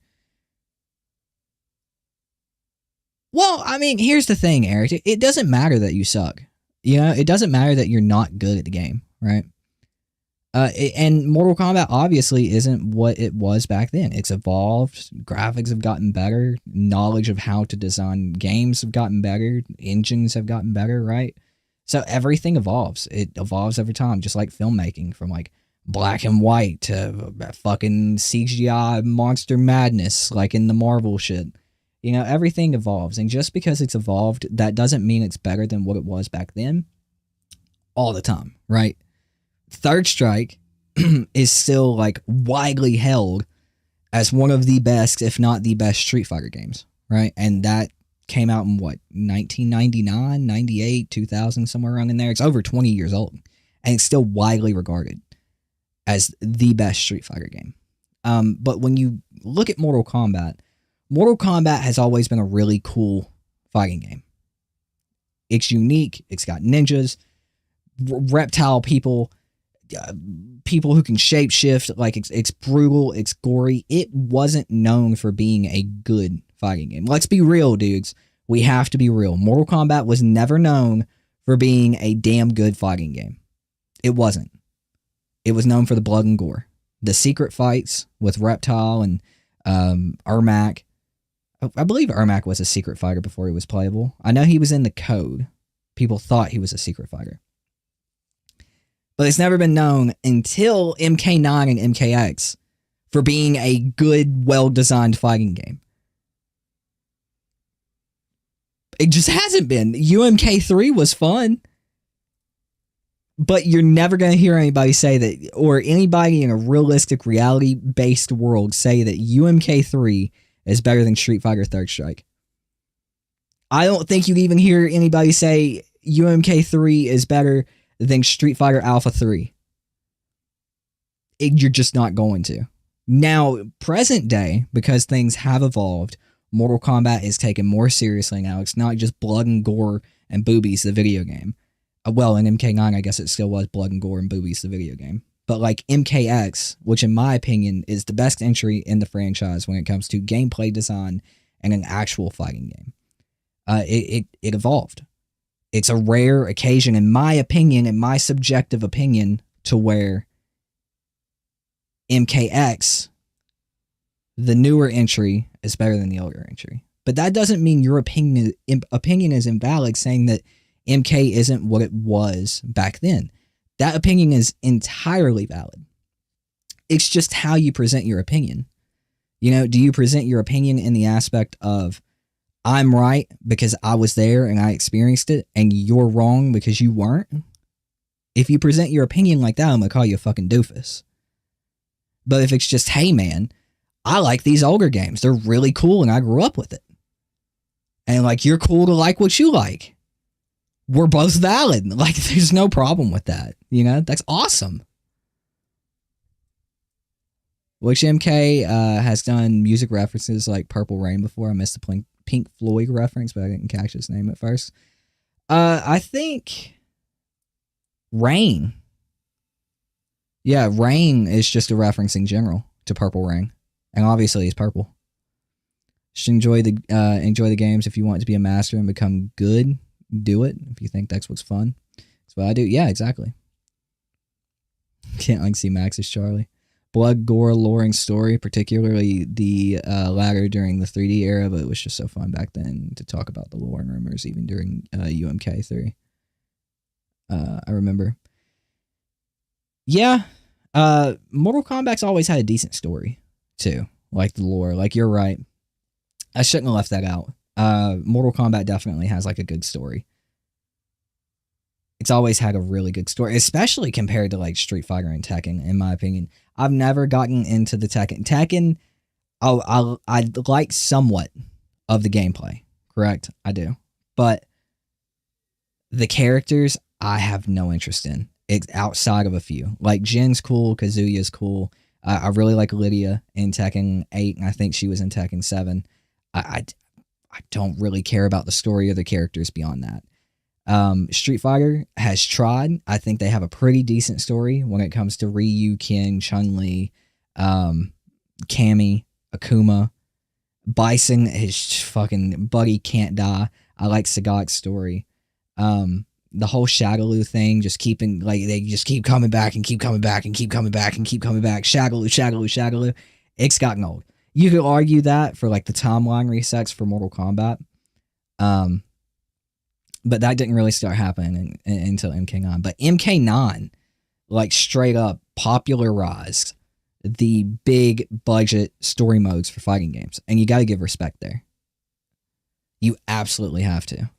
Well, I mean, here's the thing, Eric. It doesn't matter that you suck. You know, it doesn't matter that you're not good at the game, right? And Mortal Kombat obviously isn't what it was back then. It's evolved. Graphics have gotten better. Knowledge of how to design games have gotten better. Engines have gotten better, right? So everything evolves. It evolves every time, just like filmmaking, from like black and white to fucking CGI monster madness, like in the Marvel shit. You know, everything evolves. And just because it's evolved, that doesn't mean it's better than what it was back then all the time, right? Third Strike is still like widely held as one of the best, if not the best, Street Fighter games, right? And that came out in what, 1999, 98, 2000, somewhere around in there. It's over 20 years old, and it's still widely regarded as the best Street Fighter game. But when you look at Mortal Kombat has always been a really cool fighting game. It's unique. It's got ninjas, reptile people, people who can shapeshift. Like, it's brutal, it's gory. It wasn't known for being a good fighting game. Let's be real, dudes. We have to be real. Mortal Kombat was never known for being a damn good fighting game. It wasn't. It was known for the blood and gore. The secret fights with Reptile and Ermac. I believe Ermac was a secret fighter before he was playable. I know he was in the code. People thought he was a secret fighter. But it's never been known until MK9 and MKX for being a good, well-designed fighting game. It just hasn't been. UMK3 was fun. But you're never going to hear anybody say that, or anybody in a realistic, reality-based world say that UMK3 is better than Street Fighter Third Strike. I don't think you'd even hear anybody say UMK3 is better than Street Fighter Alpha 3. You're just not going to. Now, present day, because things have evolved, Mortal Kombat is taken more seriously now. It's not just blood and gore and boobies, the video game. Well, in MK9, I guess it still was blood and gore and boobies, the video game. But like MKX, which in my opinion is the best entry in the franchise when it comes to gameplay design and an actual fighting game. It evolved. It's a rare occasion, in my opinion, in my subjective opinion, to where MKX, the newer entry, is better than the older entry. But that doesn't mean your opinion is invalid, saying that MK isn't what it was back then. That opinion is entirely valid. It's just how you present your opinion. You know, do you present your opinion in the aspect of, I'm right because I was there and I experienced it, and you're wrong because you weren't? If you present your opinion like that, I'm going to call you a fucking doofus. But if it's just, hey man, I like these older games. They're really cool and I grew up with it. And like, you're cool to like what you like. We're both valid. Like, there's no problem with that. You know, that's awesome. Which MK has done music references like Purple Rain before. I missed the Pink Floyd reference, but I didn't catch his name at first. I think Rain. Yeah, Rain is just a reference in general to Purple Rain. And obviously it's purple. Just enjoy the games. If you want to be a master and become good, do it. If you think that's what's fun. That's what I do. Yeah, exactly. Can't unsee Max as Charlie. Blood, gore, lore, and story, particularly the latter during the 3D era, but it was just so fun back then to talk about the lore and rumors, even during UMK3. I remember. Yeah, Mortal Kombat's always had a decent story, too. Like the lore. Like, you're right. I shouldn't have left that out. Mortal Kombat definitely has, like, a good story. It's always had a really good story, especially compared to, like, Street Fighter and Tekken, in my opinion. I've never gotten into the Tekken. Tekken, I like somewhat of the gameplay, correct? I do. But the characters, I have no interest in. It's outside of a few. Like, Jin's cool, Kazuya's cool. I really like Lydia in Tekken 8, and I think she was in Tekken 7. I don't really care about the story or the characters beyond that. Street Fighter has tried. I think they have a pretty decent story when it comes to Ryu, King, Chun-Li, Cammy, Akuma. Bison, his fucking buddy can't die. I like Sagat's story. The whole Shadaloo thing, just keeping, like, they just keep coming back and keep coming back and keep coming back and keep coming back. Shadaloo. It's gotten old. You could argue that for, like, the timeline resets for Mortal Kombat. But that didn't really start happening until MK9. But MK9, like, straight up popularized the big budget story modes for fighting games. And you got to give respect there. You absolutely have to.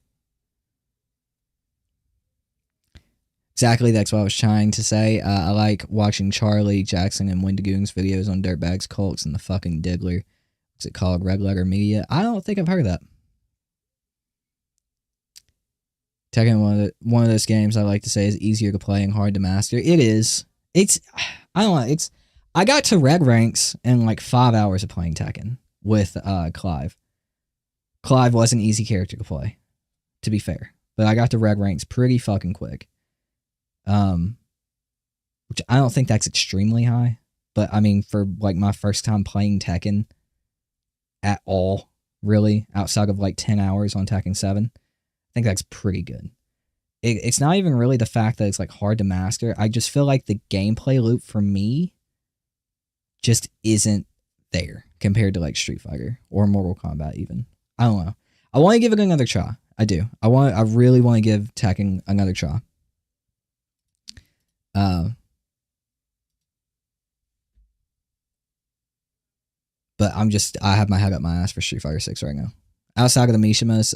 Exactly, that's what I was trying to say. I like watching Charlie, Jackson, and Wendigoon's videos on Dirtbags Cults and the fucking Diggler. What's it called? Red Letter Media? I don't think I've heard of that. Tekken, one of those games I like to say is easier to play and hard to master. It is. I don't know, I got to red ranks in like 5 hours of playing Tekken with Clive. Clive was an easy character to play, to be fair. But I got to red ranks pretty fucking quick. Which I don't think that's extremely high, but I mean, for like my first time playing Tekken at all, really, outside of like 10 hours on Tekken 7, I think that's pretty good. It's not even really the fact that it's like hard to master. I just feel like the gameplay loop for me just isn't there compared to like Street Fighter or Mortal Kombat even. I don't know. I want to give it another try. I do. I really want to give Tekken another try. But I have my head up my ass for Street Fighter 6 right now. Outside of the Mishimas,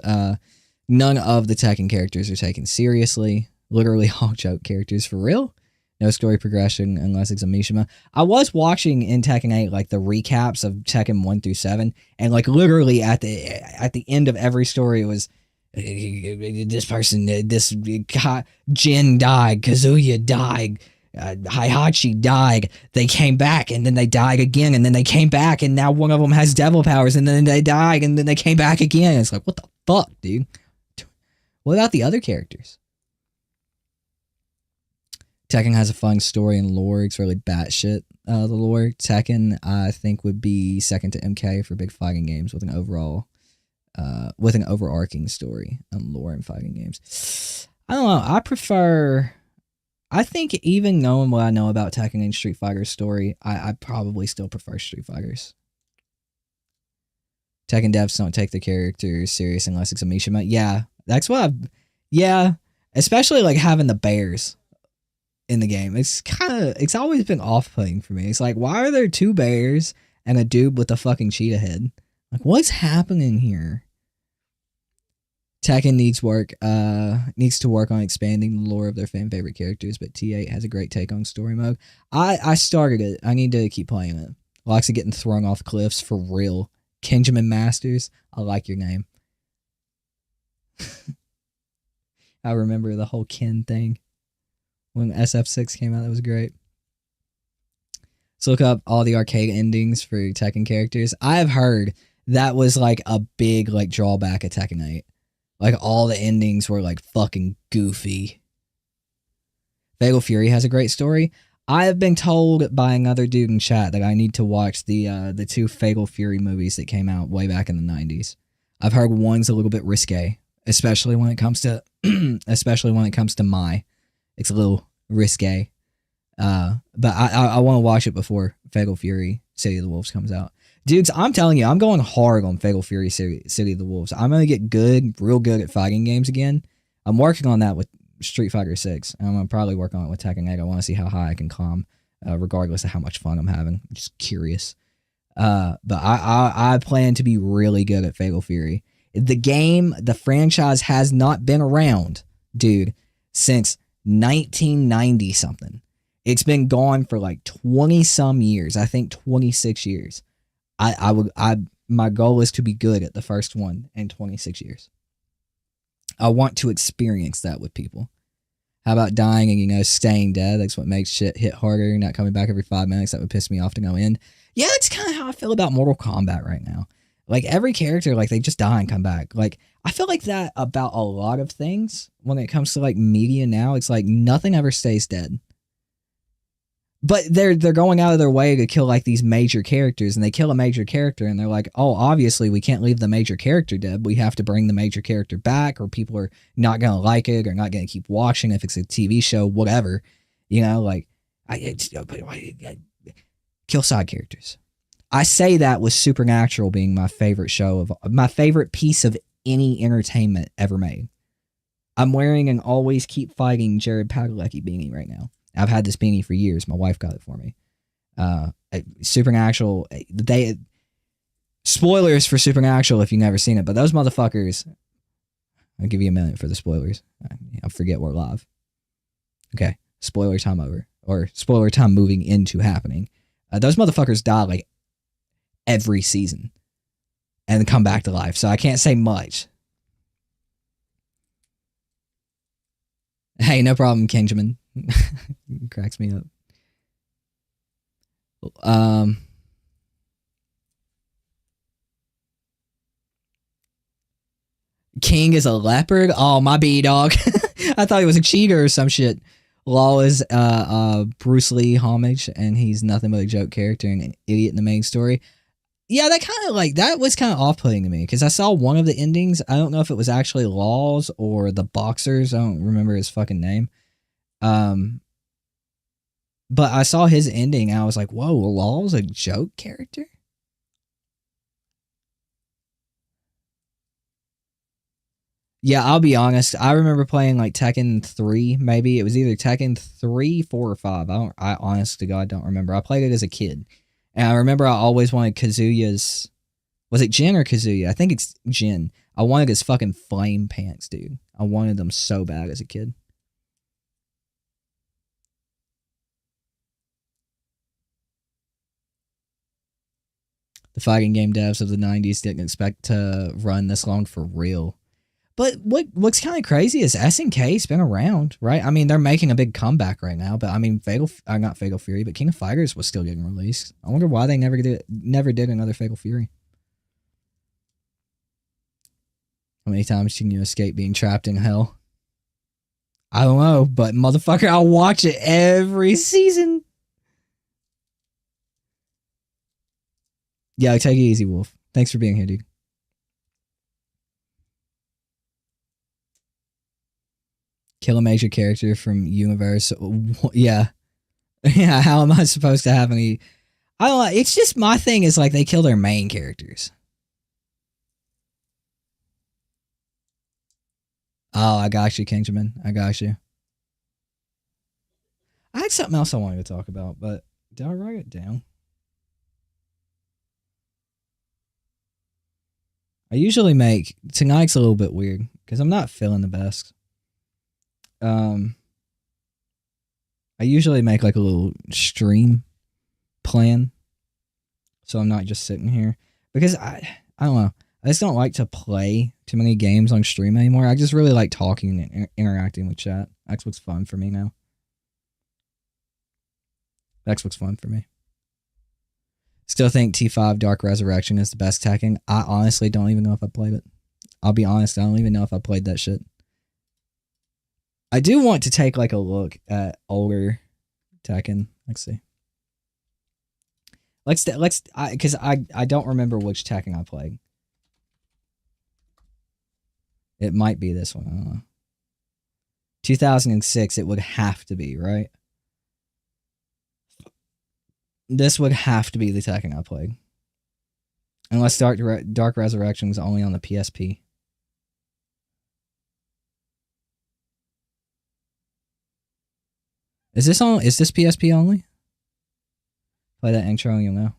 none of the Tekken characters are taken seriously. Literally all joke characters for real. No story progression unless it's a Mishima. I was watching in Tekken 8 like the recaps of Tekken 1 through 7, and like literally at the end of every story it was this person, this Jin died, Kazuya died, Heihachi died, they came back, and then they died again, and then they came back, and now one of them has devil powers, and then they died, and then they came back again. It's like, what the fuck, dude? What about the other characters? Tekken has a fun story and lore. It's really batshit, the lore. Tekken, I think, would be second to MK for big fighting games with an overarching story and lore in fighting games. I don't know. I think even knowing what I know about Tekken and Street Fighter's story, I probably still prefer Street Fighters. Tekken devs don't take the characters serious unless it's a Mishima. Yeah, that's what especially like having the bears in the game. It's always been off-putting for me. It's like, why are there two bears and a dude with a fucking cheetah head? Like, what's happening here? Tekken needs to work on expanding the lore of their fan favorite characters, but T8 has a great take on story mode. I started it. I need to keep playing it. Lots of getting thrown off cliffs for real. Kenjamin Masters, I like your name. I remember the whole Ken thing when SF6 came out. That was great. So look up all the arcade endings for Tekken characters. I've heard that was like a big like drawback of Tekken 8. Like all the endings were like fucking goofy. Fatal Fury has a great story. I have been told by another dude in chat that I need to watch the two Fatal Fury movies that came out way back in the 90s. I've heard one's a little bit risque, especially when it comes to Mai. It's a little risque. But I want to watch it before Fatal Fury City of the Wolves comes out. Dudes, I'm telling you, I'm going hard on Fatal Fury City of the Wolves. I'm going to get real good at fighting games again. I'm working on that with Street Fighter 6. I'm going to probably work on it with Tekken 8. I want to see how high I can climb, regardless of how much fun I'm having. I'm just curious. But I plan to be really good at Fatal Fury. The franchise has not been around, dude, since 1990 something. It's been gone for like 20 some years. I think 26 years. My goal is to be good at the first one in 26 years. I want to experience that with people. How about dying and, you know, staying dead? That's what makes shit hit harder, not coming back every 5 minutes. That would piss me off to no end. Yeah, that's kind of how I feel about Mortal Kombat right now. Like, every character, like, they just die and come back. Like, I feel like that about a lot of things when it comes to, like, media now. It's like nothing ever stays dead. But they're going out of their way to kill, like, these major characters, and they kill a major character, and they're like, oh, obviously, we can't leave the major character dead. We have to bring the major character back, or people are not going to like it, or not going to keep watching if it's a TV show, whatever. You know, like, kill side characters. I say that with Supernatural being my favorite my favorite piece of any entertainment ever made. I'm wearing an Always Keep Fighting Jared Padalecki beanie right now. I've had this beanie for years. My wife got it for me. Supernatural, spoilers for Supernatural if you've never seen it, but those motherfuckers, I'll give you a minute for the spoilers. I forget we're live. Okay, spoiler time over, or spoiler time moving into happening. Those motherfuckers die like every season and come back to life, so I can't say much. Hey, no problem, Kenjamin. Cracks me up. King is a leopard? Oh, my B dog. I thought he was a cheater or some shit. Law is Bruce Lee homage, and he's nothing but a joke character and an idiot in the main story. Yeah, that was kind of off-putting to me, because I saw one of the endings. I don't know if it was actually Law's or the boxers. I don't remember his fucking name. But I saw his ending, and I was like, whoa, Law's a joke character? Yeah, I'll be honest. I remember playing like Tekken 3, maybe. It was either Tekken 3, 4, or 5. I honest to God don't remember. I played it as a kid. And I remember I always wanted Kazuya's... Was it Jin or Kazuya? I think it's Jin. I wanted his fucking flame pants, dude. I wanted them so bad as a kid. The fighting game devs of the 90s didn't expect to run this long for real. But what's kind of crazy is SNK's been around, right? I mean, they're making a big comeback right now, but I mean, not Fatal Fury, but King of Fighters was still getting released. I wonder why they never did another Fatal Fury. How many times can you escape being trapped in hell? I don't know, but motherfucker, I'll watch it every season. Yeah, take it easy, Wolf. Thanks for being here, dude. Kill a major character from universe. Yeah. Yeah, how am I supposed to have any... I don't know. It's just my thing is like they kill their main characters. Oh, I got you, Kenjamin. I got you. I had something else I wanted to talk about, but did I write it down? I usually make... Tonight's a little bit weird because I'm not feeling the best. I usually make like a little stream plan, so I'm not just sitting here because I don't know. I just don't like to play too many games on stream anymore. I just really like talking and interacting with chat. That's what's fun for me now. That's what's fun for me. Still think T5 Dark Resurrection is the best Tekken. I honestly don't even know if I played it. I'll be honest, I don't even know if I played that shit. I do want to take like a look at older Tekken. Let's see. Because I don't remember which Tekken I played. It might be this one. I don't know. 2006, it would have to be, right? This would have to be the Tekken I played. Unless Dark Resurrection was only on the PSP. Is this PSP only? Play that intro and you'll know.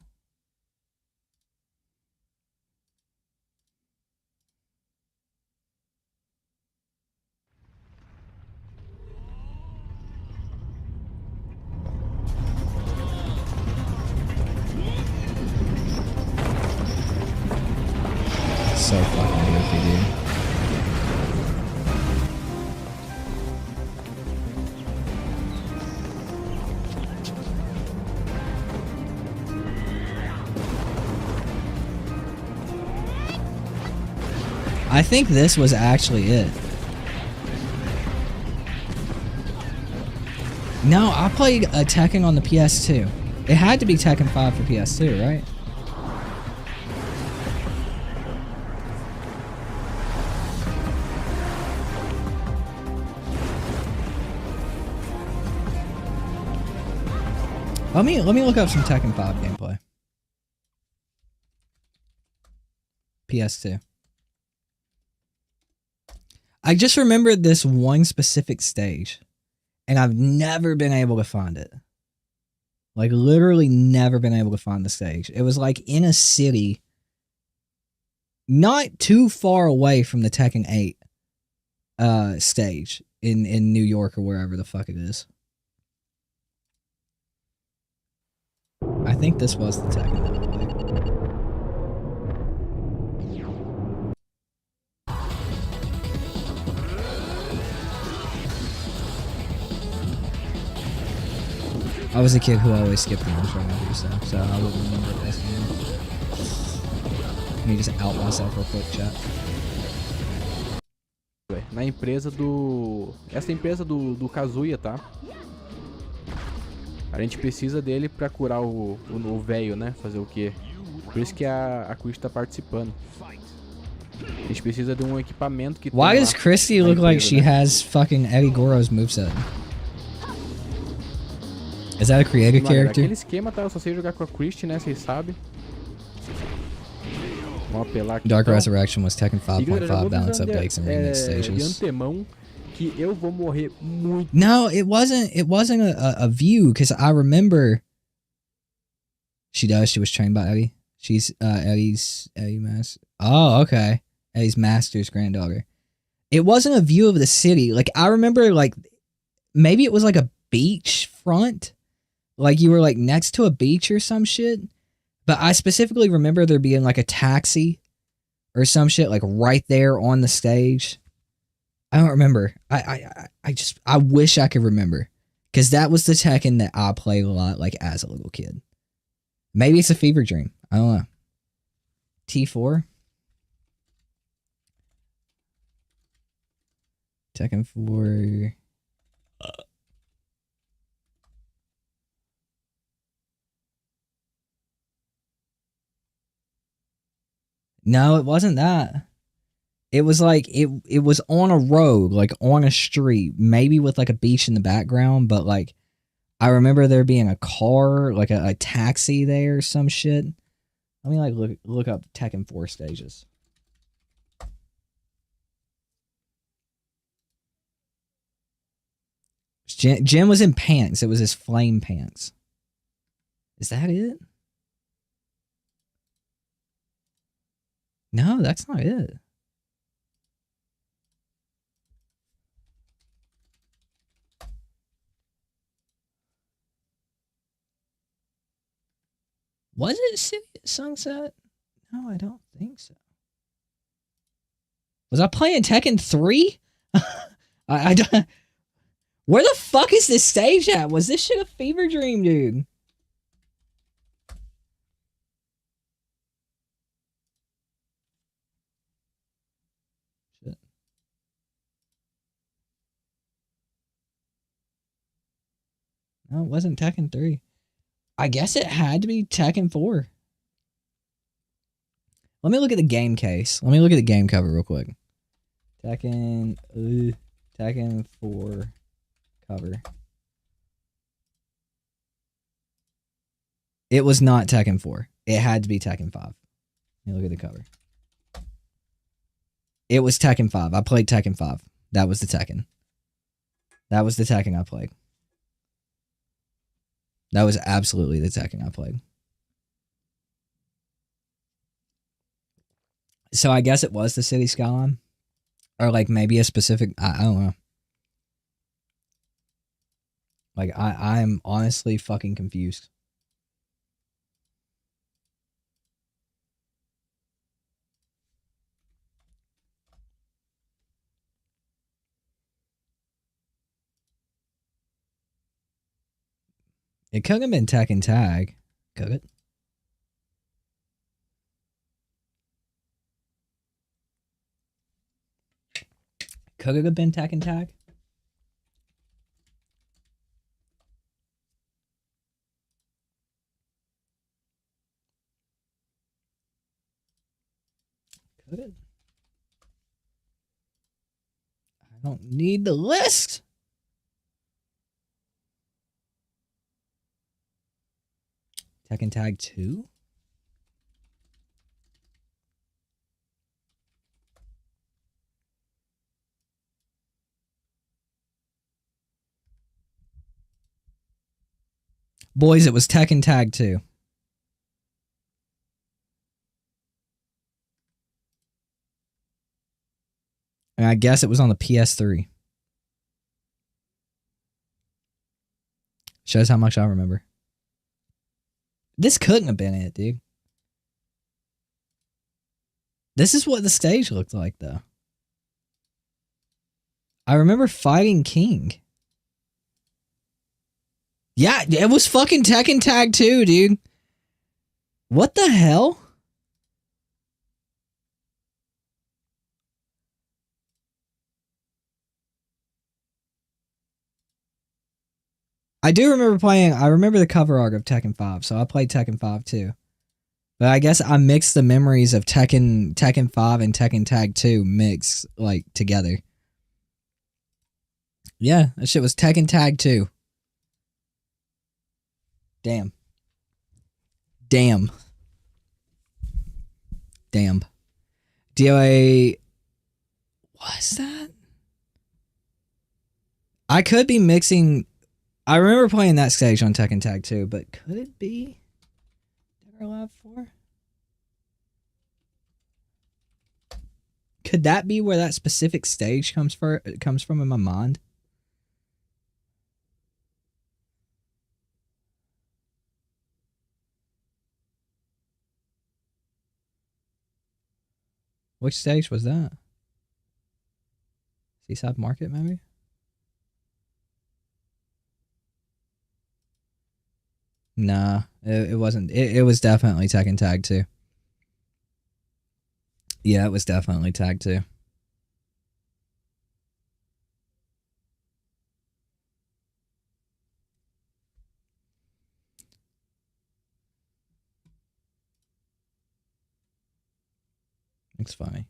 So fucking goofy, dude. I think this was actually it. No, I played Tekken on the PS2. It had to be Tekken 5 for PS2, right? Let me look up some Tekken 5 gameplay. PS2. I just remembered this one specific stage, and I've never been able to find it. Like, literally never been able to find the stage. It was like in a city not too far away from the Tekken 8 stage in New York or wherever the fuck it is. I think this was the Tekken that I played. I was a kid who always skipped the intro every so I would remember this game. Let me just out myself real quick, chat. Na empresa do... Essa empresa do Kazuya, tá? A gente precisa dele pra curar o velho, né? Fazer o quê? Por isso que a Chris tá participando. A gente precisa de um equipamento que... Why does Christy look like she has fucking Eddie Goro's moveset? Is that a creative character? Aquele esquema, tá? Eu só sei jogar com a Christy, né? Vocês sabem. Vamos apelar aqui. Dark Resurrection was Tekken 5.5 balance updates and remix stages. De antemão que eu vou morrer muito. No, it wasn't a view, because I remember she was trained by Eddie. She's Eddie's okay. Eddie's master's granddaughter. It wasn't a view of the city. Like, I remember, like, maybe it was like a beach front. Like, you were like next to a beach or some shit. But I specifically remember there being like a taxi or some shit like right there on the stage. I don't remember. I wish I could remember, because that was the Tekken that I played a lot, like, as a little kid. Maybe it's a fever dream. I don't know. T4. Tekken 4. No, it wasn't that. It was like, it was on a road, like on a street, maybe with like a beach in the background, but like, I remember there being a car, like a taxi there or some shit. Let me like look up Tekken 4 stages. Jim was in pants. It was his flame pants. Is that it? No, that's not it. Was it City at Sunset? No, I don't think so. Was I playing Tekken 3? I don't... Where the fuck is this stage at? Was this shit a fever dream, dude? Shit. No, it wasn't Tekken 3. I guess it had to be Tekken 4. Let me look at the game case. Let me look at the game cover real quick. Tekken 4 cover. It was not Tekken 4. It had to be Tekken 5. Let me look at the cover. It was Tekken 5. I played Tekken 5. That was the Tekken. That was the Tekken I played. That was absolutely the Tekken I played. So I guess it was the city skyline. Or like maybe a specific... I don't know. Like, I'm honestly fucking confused. It could have been Tekken Tag. Could it? Could it have been Tekken Tag? Could it? I don't need the list. Tekken Tag 2? Boys, it was Tekken Tag 2. And I guess it was on the PS3. Shows how much I remember. This couldn't have been it, dude. This is what the stage looked like, though. I remember fighting King. Yeah, it was fucking Tekken Tag 2, dude. What the hell? I remember the cover art of Tekken 5, so I played Tekken 5 too. But I guess I mixed the memories of Tekken 5 and Tekken Tag 2 mixed, like, together. Yeah, that shit was Tekken Tag 2. Damn. DOA... What's that? I could be mixing... I remember playing that stage on Tekken Tag 2, but could it be Dead or Alive 4? Could that be where that specific stage comes from in my mind? Which stage was that? Seaside Market, maybe? Nah, it wasn't. It was definitely Tekken Tag 2. Yeah, it was definitely Tag 2. It's funny.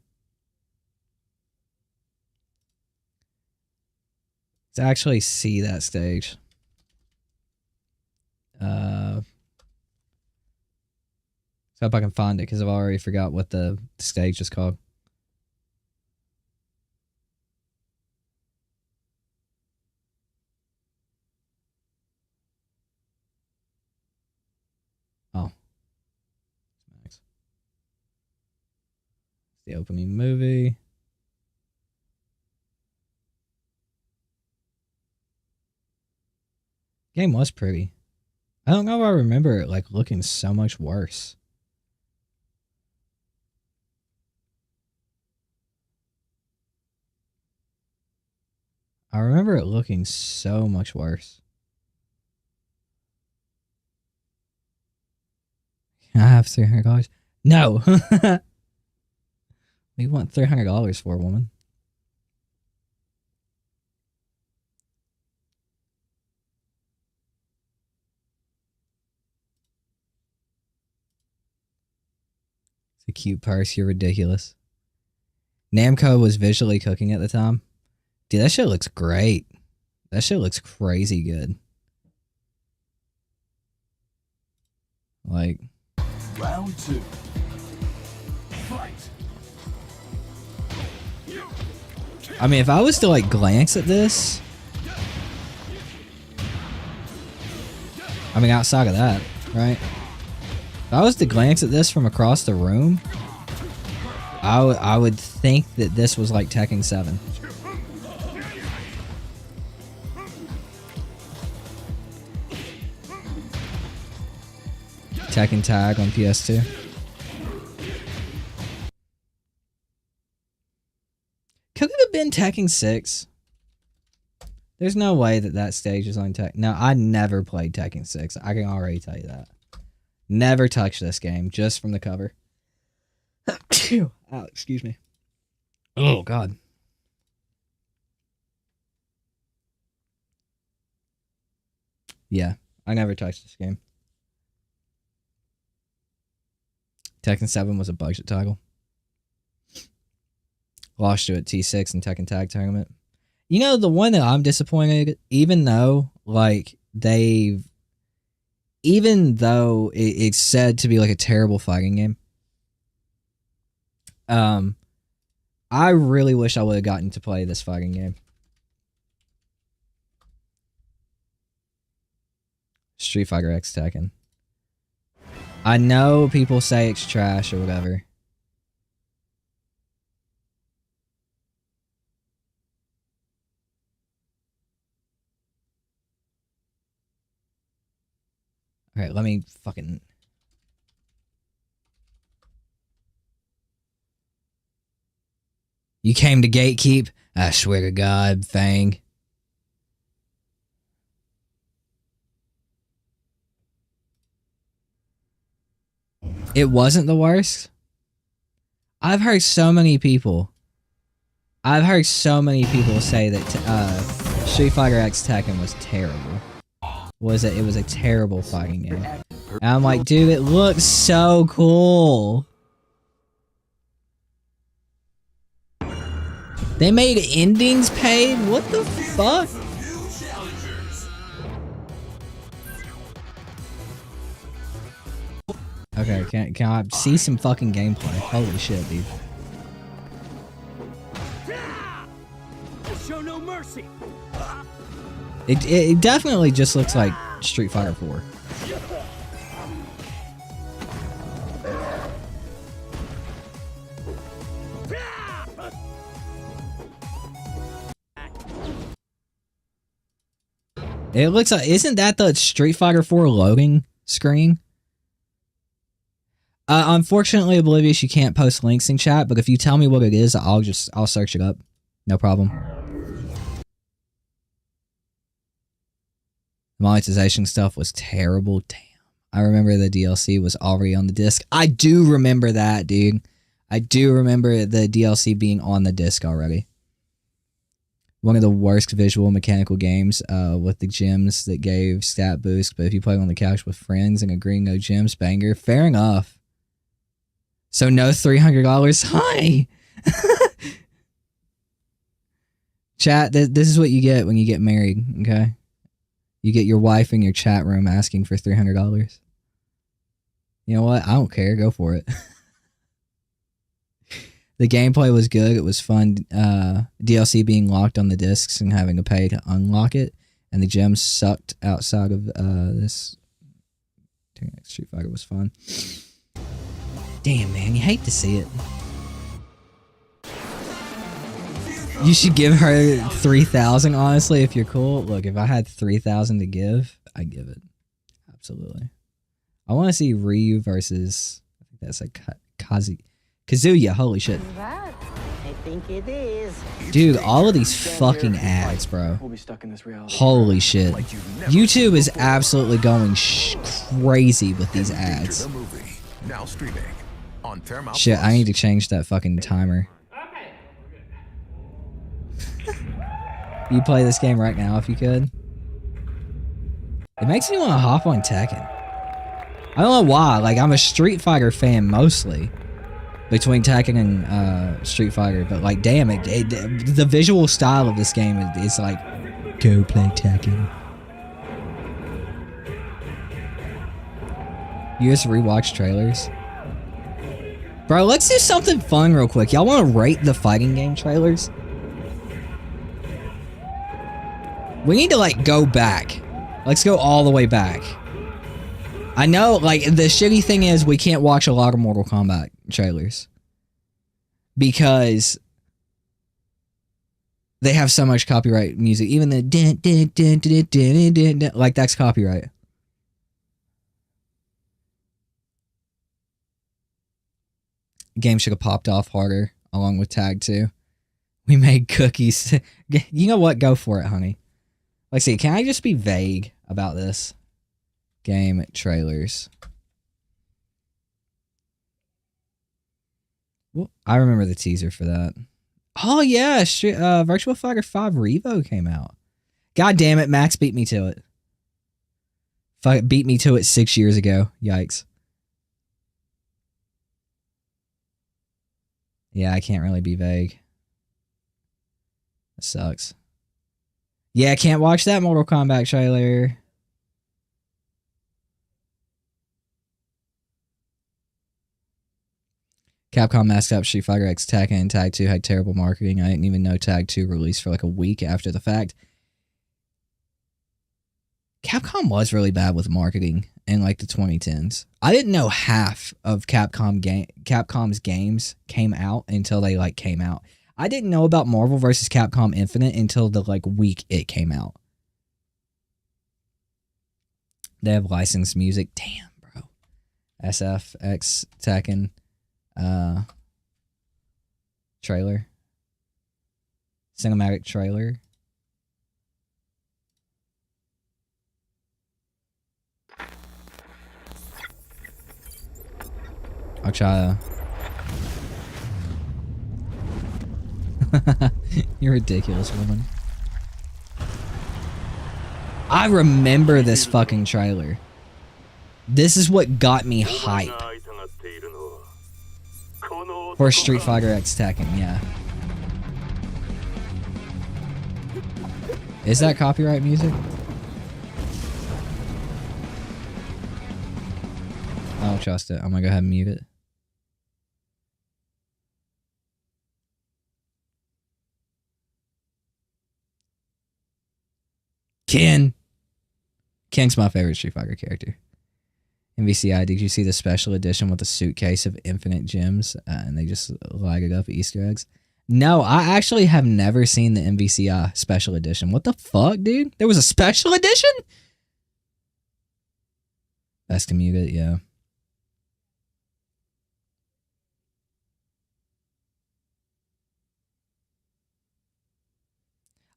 Let's actually see that stage. So if I can find it, because I've already forgot what the stage is called. Oh. It's the opening movie. Game was pretty. I don't know if I remember it like looking so much worse. I remember it looking so much worse. I have $300. No. We want $300 for a woman. It's a cute purse. You're ridiculous. Namco was visually cooking at the time. Dude, that shit looks great. That shit looks crazy good. Like... Round 2. Fight. I mean, if I was to, like, glance at this... I mean, outside of that, right? If I was to glance at this from across the room, I would think that this was like Tekken 7. Tekken Tag on PS2. Could it have been Tekken 6? There's no way that stage is on Tekken. No, I never played Tekken 6. I can already tell you that. Never touched this game, just from the cover. Oh, excuse me. Oh, God. Yeah, I never touched this game. Tekken 7 was a budget title. Lost to it T6 and Tekken Tag Tournament. You know, the one that I'm disappointed, even though it's said to be like a terrible fighting game. I really wish I would have gotten to play this fighting game. Street Fighter X Tekken. I know people say it's trash or whatever. Alright, let me fucking... You came to gatekeep? I swear to God, Fang. It wasn't the worst? I've heard so many people say that Street Fighter X Tekken was terrible. It was a terrible fighting game. And I'm like, dude, it looks so cool. They made endings paid? What the fuck? Okay, can I see some fucking gameplay? Holy shit, dude. Show no mercy. It definitely just looks like Street Fighter 4. It looks like, isn't that the Street Fighter 4 loading screen? Unfortunately, Oblivious, you can't post links in chat, but if you tell me what it is, I'll search it up. No problem. The monetization stuff was terrible. Damn. I remember the DLC was already on the disc. I do remember that, dude. I do remember the DLC being on the disc already. One of the worst visual mechanical games with the gems that gave stat boost, but if you play on the couch with friends and agree no gems, banger. Fair enough. So no $300. Hi! Chat, this is what you get when you get married, okay? You get your wife in your chat room asking for $300. You know what? I don't care. Go for it. The gameplay was good. It was fun. DLC being locked on the discs and having to pay to unlock it. And the gems sucked outside of this. Street Fighter was fun. Damn, man. You hate to see it. You should give her 3,000, honestly, if you're cool. Look, if I had 3,000 to give, I'd give it. Absolutely. I want to see Ryu versus, I think that's like Kazuya. Holy shit. That, I think it is. Dude, all of these fucking ads, bro. We'll be stuck in this reality. Holy shit. YouTube is absolutely going crazy with these ads. Now streaming on Paramount Shit, Plus. I need to change that fucking timer. You play this game right now if you could. It makes me want to hop on Tekken. I don't know why. Like, I'm a Street Fighter fan mostly. Between Tekken and Street Fighter. But, like, damn, the visual style of this game is like, go play Tekken. You just rewatch trailers? Bro, let's do something fun real quick. Y'all want to rate the fighting game trailers? We need to, like, go back. Let's go all the way back. I know, like, the shitty thing is we can't watch a lot of Mortal Kombat trailers. Because they have so much copyright music. Even the din, din, din, din, din, din, din, like, that's copyright. Game should have popped off harder, along with Tag 2. We made cookies. You know what? Go for it, honey. Let's see, can I just be vague about this? Game trailers. Well, I remember the teaser for that. Oh yeah, Virtual Fighter 5 Revo came out. God damn it, Max beat me to it. Beat me to it 6 years ago. Yikes. Yeah, I can't really be vague. That sucks. Yeah, I can't watch that Mortal Kombat trailer. Capcom masked up Street Fighter X Tekken and Tag 2 had terrible marketing. I didn't even know Tag 2 released for like a week after the fact. Capcom was really bad with marketing in like the 2010s. I didn't know half of Capcom's games came out until they like came out. I didn't know about Marvel vs. Capcom Infinite until the like week it came out. They have licensed music. Damn, bro. SF6 Tekken trailer. Cinematic trailer. I'll try You're ridiculous, woman. I remember this fucking trailer. This is what got me hype for Street Fighter X Tekken, yeah. Is that copyright music? I don't trust it. I'm gonna go ahead and mute it. Ken's my favorite Street Fighter character. MVCI, did you see the special edition with the suitcase of infinite gems and they just lighted up Easter eggs? No, I actually have never seen the MVCI special edition. What the fuck, dude? There was a special edition? Best to mute it, yeah.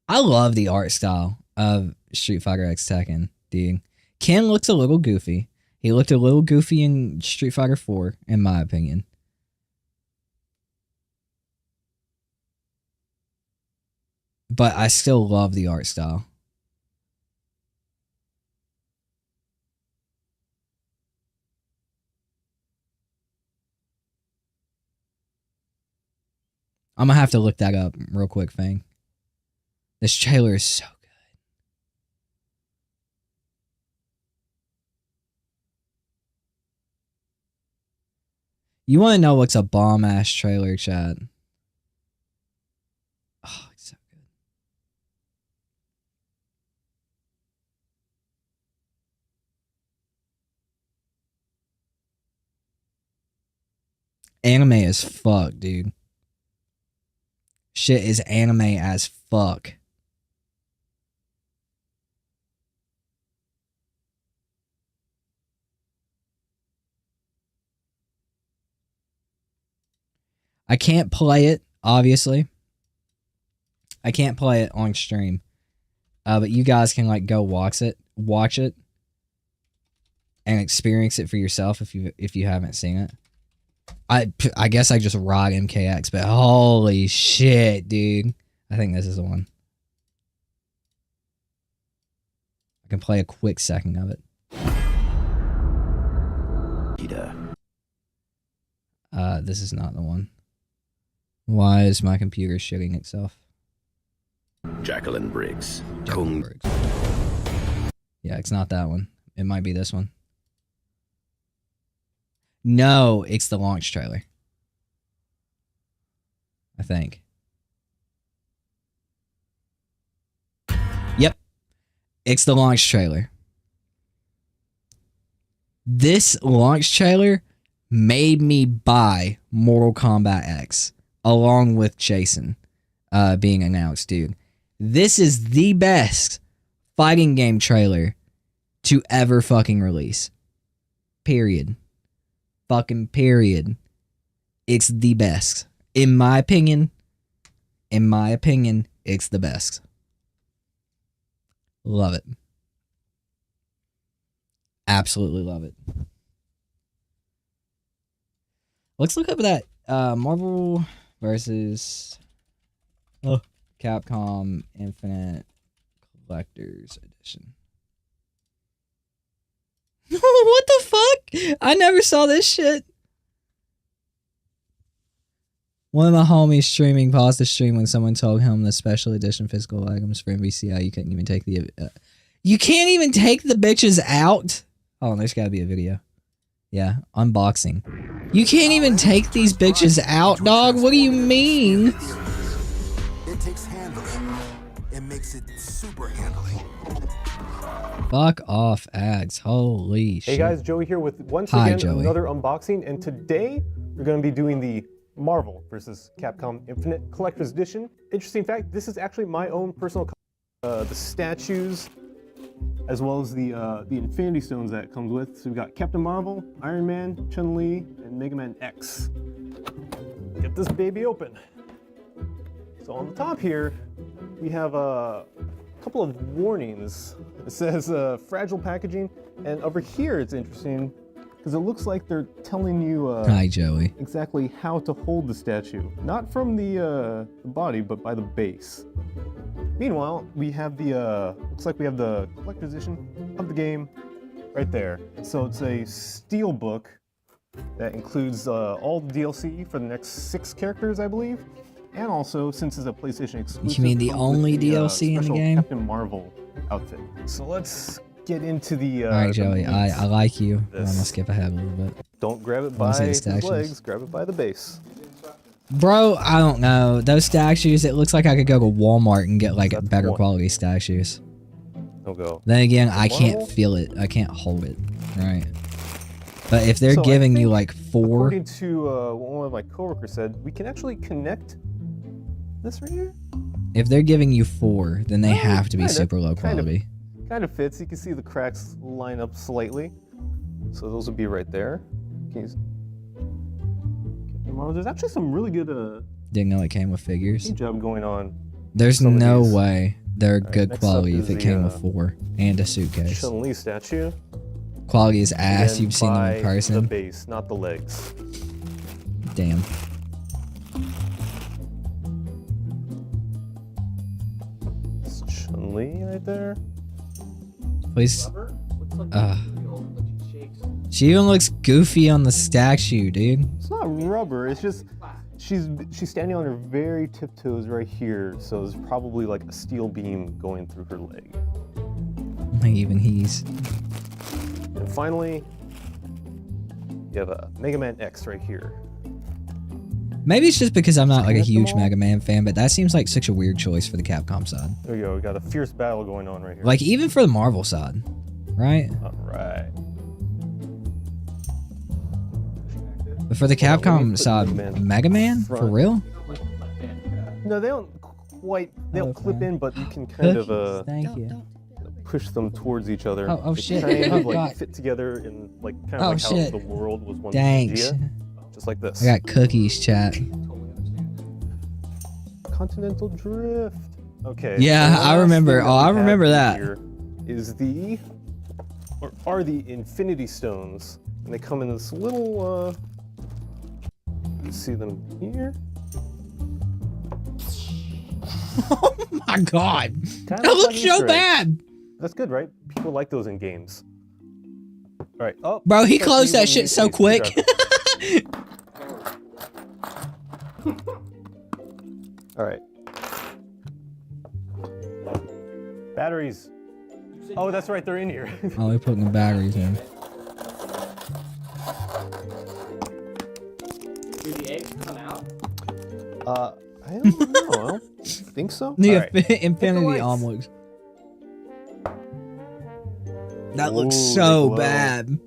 I love the art style of Street Fighter X Tekken, dude. Ken looks a little goofy. He looked a little goofy in Street Fighter 4, in my opinion. But I still love the art style. I'm gonna have to look that up real quick, Fang. This trailer is so good. You want to know what's a bomb-ass trailer, chat? Oh, it's so good. Anime as fuck, dude. Shit is anime as fuck. I can't play it, obviously. I can't play it on stream. But you guys can like go watch it, and experience it for yourself if you haven't seen it. I guess I just ride MKX, but holy shit, dude. I think this is the one. I can play a quick second of it. This is not the one. Why is my computer shitting itself? Jacqueline Briggs. Yeah, it's not that one. It might be this one. No, it's the launch trailer. I think. Yep. It's the launch trailer. This launch trailer made me buy Mortal Kombat X along with Jason being announced, dude. This is the best fighting game trailer to ever fucking release. Period. Fucking period. It's the best. In my opinion, it's the best. Love it. Absolutely love it. Let's look up that Marvel versus Capcom Infinite Collector's Edition. What the fuck? I never saw this shit. One of my homies streaming paused the stream when someone told him the special edition physical items for MVCI. You couldn't even take the. You can't even take the bitches out. Oh, there's gotta be a video. Yeah, unboxing. You can't even take these bitches out, dog. What do you mean? It takes handling. It makes it super handling. Fuck off, ads. Holy shit. Hey guys, Joey here with once Hi, again Joey. another unboxing, and today we're going to be doing the Marvel vs. Capcom Infinite Collector's Edition. Interesting fact, this is actually my own personal the statues, as well as the Infinity Stones that it comes with. So we've got Captain Marvel, Iron Man, Chun-Li, and Mega Man X. Get this baby open. So on the top here, we have a couple of warnings. It says fragile packaging, and over here it's interesting because it looks like they're telling you Hi, Joey. exactly how to hold the statue, not from the body, but by the base. Meanwhile, we have the looks like we have the collector's edition of the game right there. So it's a steel book that includes all the DLC for the next 6 characters, I believe. And also, since it's a PlayStation exclusive, You mean the comes with only DLC in the special game? Captain Marvel outfit. So let's get into the. All right, the Joey. meat. I like you. I'm This. gonna skip ahead a little bit. Don't grab it Wanna by see the the statues? legs. Grab it by the base. Bro, I don't know. Those statues, it looks like I could go to Walmart and get like That's better one. quality statues. No go. Then again, I can't Marvel? feel it. I can't hold it. Right. But if they're So I giving you think, like 4, According to what one of my coworkers said, we can actually connect this right here. if they're giving you 4, then they have to be kinda, super low kind of. quality. Kind of fits. You can see the cracks line up slightly. So those would be right there. Can you Captain Marvel. There's actually some really good Didn't know it came with figures. paint job going on. There's some of no these. way they're right, good next up quality if is it the, came with 4 and a suitcase. Chun-Li statue. Quality is ass. and You've seen them by in The person. base, not the legs. Damn. It's Chun-Li right there. Please. She even looks goofy on the statue, dude. It's not rubber. It's just she's standing on her very tiptoes right here. So there's probably like a steel beam going through her leg. Even he's. And finally, you have a Mega Man X right here. Maybe it's just because I'm not like a Connect them huge all? Mega Man fan, but that seems like such a weird choice for the Capcom side. There you go. We got a fierce battle going on right here. Like even for the Marvel side, right? All right. But for the Hold on, let me Capcom put side, Mega Man Mega Man for front. real? No, they don't quite. They don't Okay. clip in, but you can kind of Thank you. push them towards each other. Oh, They shit. Kind Oh, of like God. fit together in like kind Oh, of like how shit. the world was once Thanks. Pangea, just like this. I got cookies, chat. Continental Drift. Okay. Yeah, the I last remember. thing Oh, I we have remember that. Here is the, or are the Infinity Stones, and they come in this little. You see them here? Oh my god. Kinda That looks looks like so Easter eggs. bad. That's good, right? People like those in games. All right. Oh, Bro, he looks like closed we that will shit need so a quick. screwdriver. All right. Batteries. Oh, that's right. They're in here. Oh, we're putting the batteries in. I don't know. I don't think so. The All right. Infinity lights. Omelets. That looks Ooh, so they glow. bad.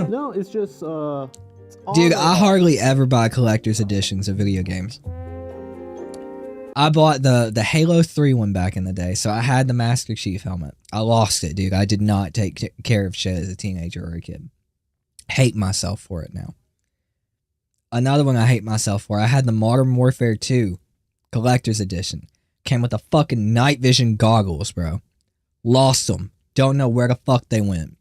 No, it's just it's on Dude, the- I hardly ever buy collector's editions of video games. I bought the Halo 3 one back in the day, so I had the Master Chief helmet. I lost it, dude. I did not take care of shit as a teenager or a kid. Hate myself for it now. Another one I hate myself for, I had the Modern Warfare 2 collector's edition. Came with the fucking night vision goggles, bro. Lost them. Don't know where the fuck they went.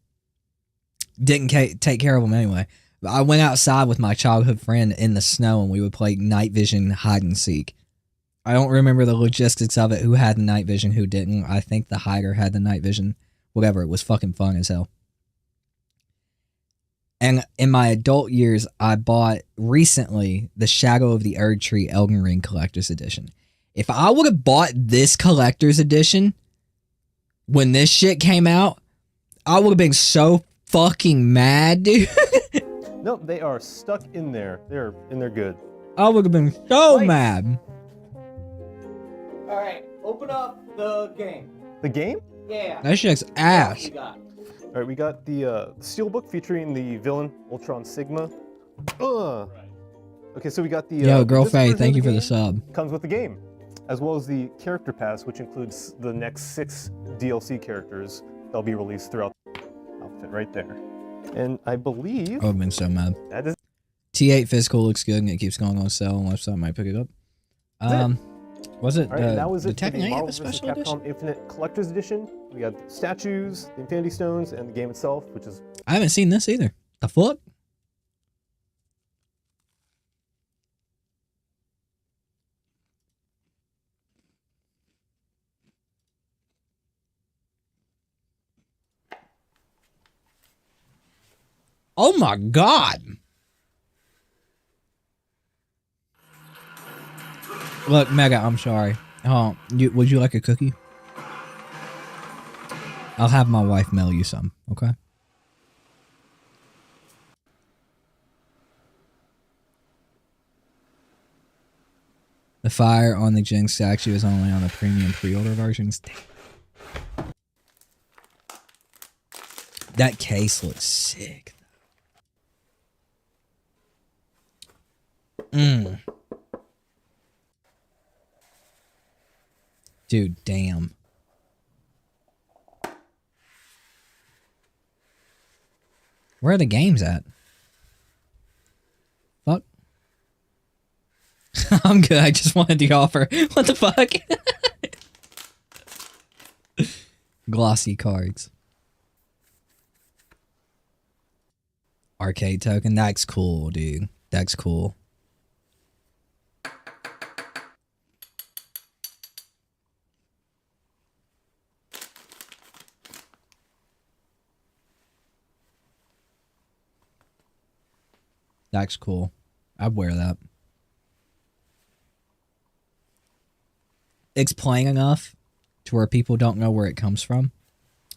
Didn't take care of them anyway. I went outside with my childhood friend in the snow and we would play night vision hide and seek. I don't remember the logistics of it, who had the night vision, who didn't. I think the hider had the night vision. Whatever, it was fucking fun as hell. And in my adult years, I bought recently the Shadow of the Erd Tree Elden Ring Collector's Edition. If I would have bought this Collector's Edition when this shit came out, I would have been so fucking mad, dude. Nope, they are stuck in there. They're in there good. I would have been so mad. Alright, open up the game. The game? Yeah. That shit's ass. You got. All right, we got the Steelbook featuring the villain Ultron Sigma. Okay, so we got the Yo, Girl this Faye, version thank of you for the game sub. Comes with the game, as well as the character pass, which includes the next 6 DLC characters that'll be released throughout the outfit right there. And I believe I would have been so mad. that is T8 physical looks good and it keeps going on sale on website. I might pick it up. Was it all right. That was the it for Tekken the 8 have Marvel a vs. special edition? Capcom Infinite Collector's Edition. We got the statues, the Infinity Stones, and the game itself, which is I haven't seen this either. The fuck? Oh my god! Look, Mega, I'm sorry. Oh, would you like a cookie? I'll have my wife mail you some, okay? The fire on the Jinx statue is only on the premium pre-order versions. Damn. That case looks sick. Dude, damn. Where are the games at? Fuck. I'm good. I just wanted the offer. What the fuck? Glossy cards. Arcade token. That's cool, dude. That's cool. That's cool. I'd wear that. It's plain enough to where people don't know where it comes from.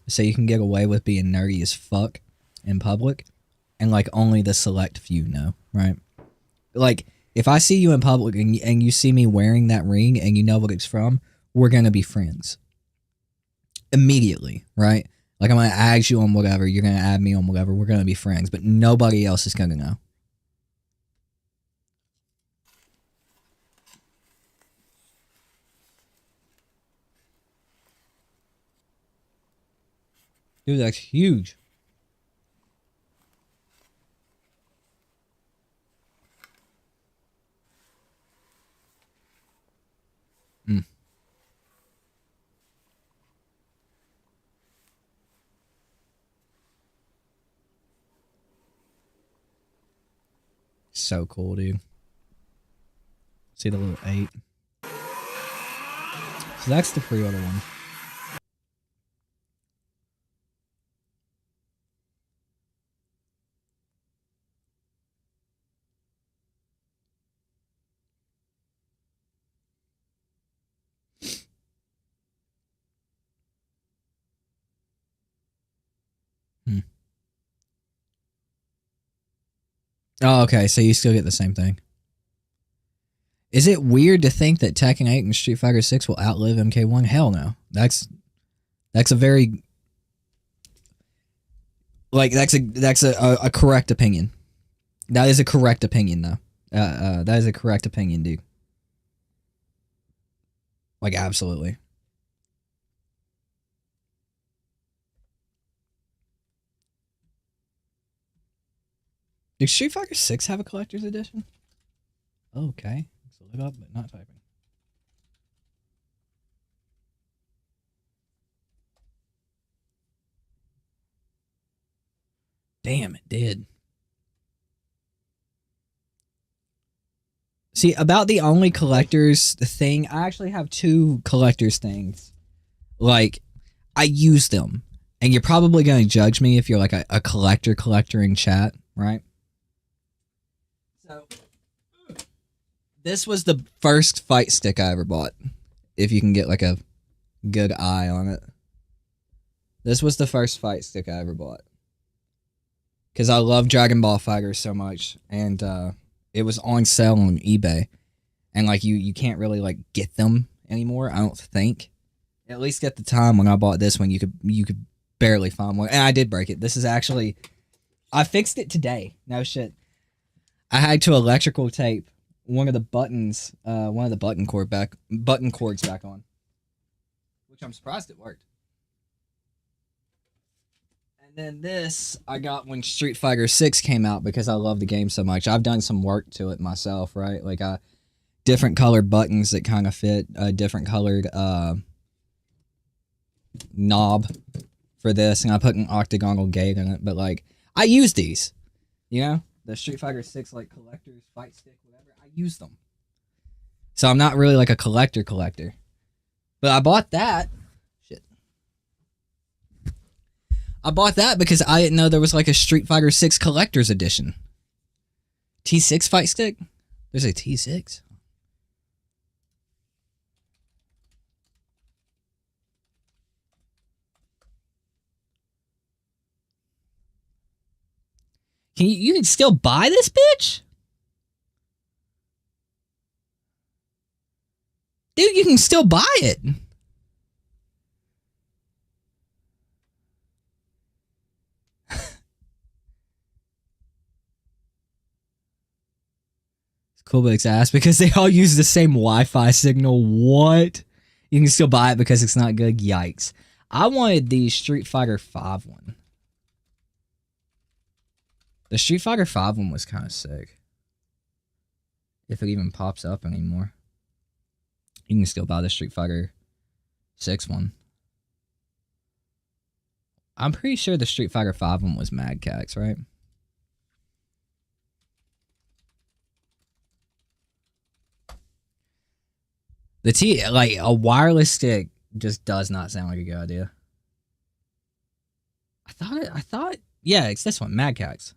So you can get away with being nerdy as fuck in public. And like only the select few know, right? Like if I see you in public and you see me wearing that ring and you know what it's from, we're going to be friends. Immediately, right? Like I'm going to add you on whatever. You're going to add me on whatever. We're going to be friends. But nobody else is going to know. Dude, that's huge. So cool, dude. See the little 8. So that's the pre-order one. Oh, okay, so you still get the same thing. Is it weird to think that Tekken 8 and Street Fighter 6 will outlive MK1? Hell no. That's a very that's a correct opinion. That is a correct opinion though. That is a correct opinion, dude. Like absolutely. Did Street Fighter 6 have a collector's edition? Okay. So look up, but not typing. Damn, it did. See, about the only collector's thing, I actually have 2 collector's things. Like, I use them. And you're probably going to judge me if you're like a collector in chat, right? So, this was the first fight stick I ever bought. If you can get like a good eye on it. This was the first fight stick I ever bought. Because I love Dragon Ball Fighters so much. And it was on sale on eBay. And like you can't really like get them anymore, I don't think. At least at the time when I bought this one, you could barely find one. And I did break it. This is actually... I fixed it today. No shit. I had to electrical tape one of the buttons, one of the button cords back on. Which I'm surprised it worked. And then this, I got when Street Fighter 6 came out because I love the game so much. I've done some work to it myself, right? Like, different colored buttons that kind of fit, different colored, knob for this, and I put an octagonal gate in it, but like I use these, you know, the Street Fighter 6 like collector's fight stick, whatever. I use them, so I'm not really like a collector, but I bought that. Shit, I bought that because I didn't know there was like a Street Fighter 6 collector's edition. T6 fight stick. There's a T6. You can still buy this bitch? Dude, you can still buy it. It's cool, but it's ass because they all use the same Wi-Fi signal. What? You can still buy it because it's not good? Yikes. I wanted the Street Fighter 5 one. The Street Fighter 5 one was kind of sick. If it even pops up anymore. You can still buy the Street Fighter 6 one. I'm pretty sure the Street Fighter 5 one was Mad Cax, right? Like, a wireless stick just does not sound like a good idea. I thought, yeah, it's this one, Mad Cax.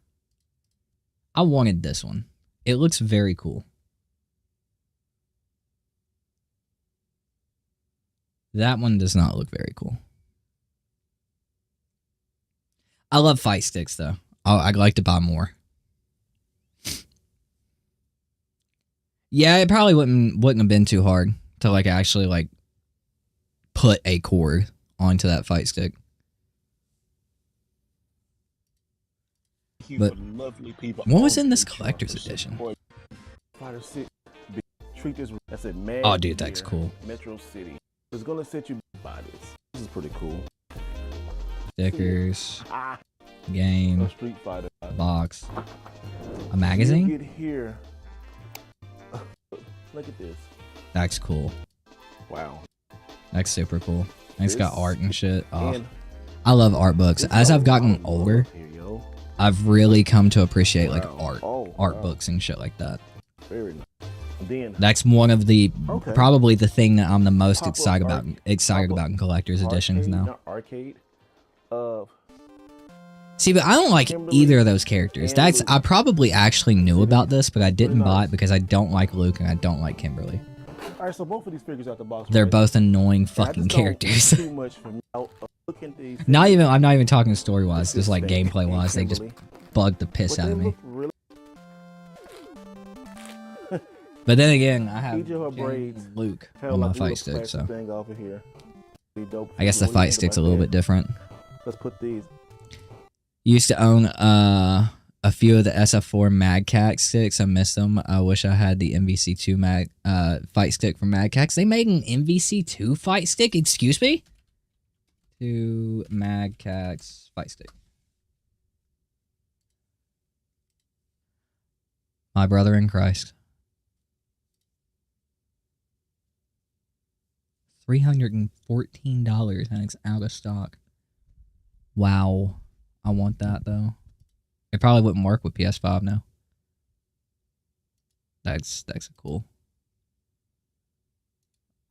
I wanted this one. It looks very cool. That one does not look very cool. I love fight sticks, though. I'd like to buy more. Yeah, it probably wouldn't have been too hard to like actually like put a cord onto that fight stick. But what was in this collector's edition? Oh, dude, that's cool. Metro City. It's gonna set you by this. This is pretty cool. Stickers, game, Street Fighter box, a magazine. Get here. Look at this. That's cool. Wow. That's super cool. And it's got art and shit. Oh, I love art books. As I've gotten older, I've really come to appreciate like art books and shit like that. Very nice. Then, that's one of the probably the thing that I'm the most excited about in collector's editions now. See, but I don't like either of those characters. I probably actually knew about this, but I didn't buy it because I don't like Luke and I don't like Kimberly. All right, so both of these figures out the box. They're both annoying fucking characters. I'm not even talking story wise, just like gameplay wise. They just bug the piss out of me. But then again, I have Luke on my fight stick, so I guess the fight stick's a little bit different. Let's put these. Used to own a few of the SF4 Mad Cax sticks. I miss them. I wish I had the MVC2 fight stick from Mad Cax. They made an MVC2 fight stick? Excuse me? To Mad Cax fight stick. My brother in Christ. $314 and it's out of stock. Wow. I want that though. It probably wouldn't work with PS5 now. That's cool.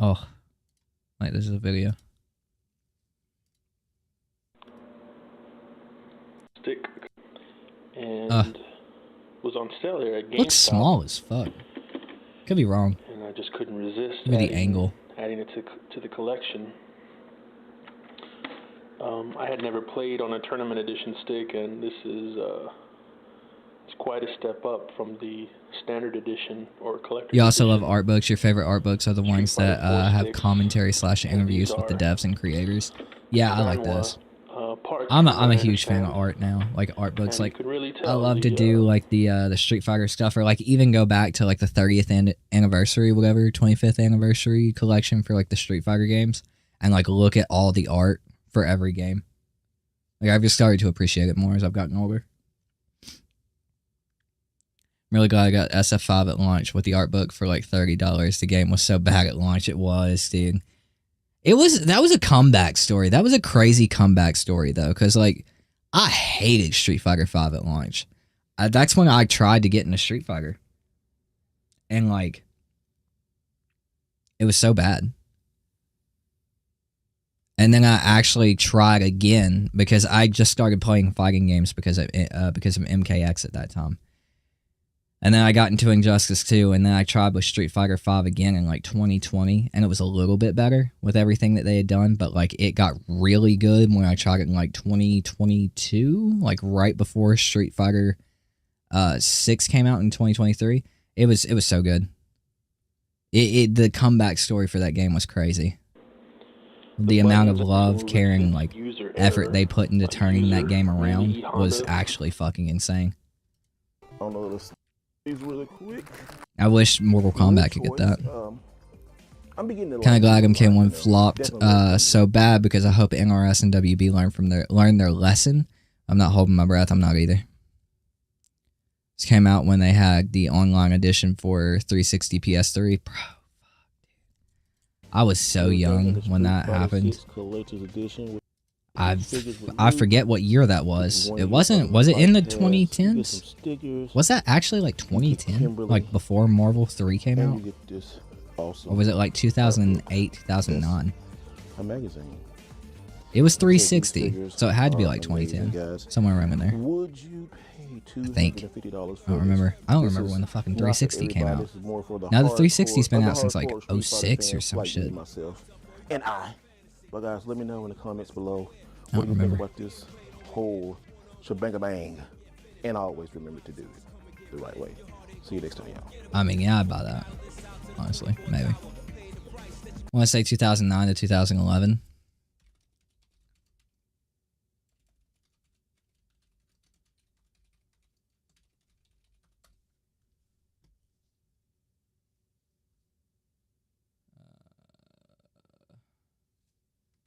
Oh, like this is a video. Stick and was on sale here at GameStop. Looks small as fuck. Could be wrong. And I just couldn't resist Maybe the angle. adding it to the collection. I had never played on a tournament edition stick, and this is it's quite a step up from the standard edition or collector's You also edition. love art books. Your favorite art books are the ones that have commentary / interviews with the devs and creators. Yeah, I like those. I'm a huge fan of art now, like art books. Like I love to do like the Street Fighter stuff, or like even go back to like the 30th anniversary, whatever, 25th anniversary collection for like the Street Fighter games, and like look at all the art for every game. Like I've just started to appreciate it more as I've gotten older. I'm really glad I got SF5 at launch with the art book for like $30. The game was so bad at launch, it was, dude. That was a comeback story. That was a crazy comeback story though, because like I hated Street Fighter 5 at launch. That's when I tried to get into Street Fighter, and like it was so bad. And then I actually tried again because I just started playing fighting games because of MKX at that time. And then I got into Injustice 2, and then I tried with Street Fighter 5 again in like 2020, and it was a little bit better with everything that they had done, but like it got really good when I tried it in like 2022, like right before Street Fighter 6 came out in 2023. It was so good. The comeback story for that game was crazy. The amount of love, care, and like effort they put into turning that game around was actually fucking insane. I don't know this really quick. I wish Mortal Kombat could get that. I'm beginning to Kind of glad MK1 flopped so bad because I hope NRS and WB learn their lesson. I'm not holding my breath. I'm not either. This came out when they had the online edition for 360 PS3. Bro. I was so young when that happened. I forget what year that was. Was it in the 2010s? Was that actually like 2010? Like before Marvel 3 came out? Or was it like 2008, 2009? It was 360, so it had to be like 2010. Somewhere around in there. I think. I don't remember. I don't remember when the fucking 360 came out. Now the 360's been out since like 06 or some shit. But guys, let me know in the comments below I what don't you think remember. about this whole shebang bang. And always remember to do it the right way. See you next time, y'all. I mean, yeah, I'd buy that. Honestly, maybe. I want to say 2009 to 2011.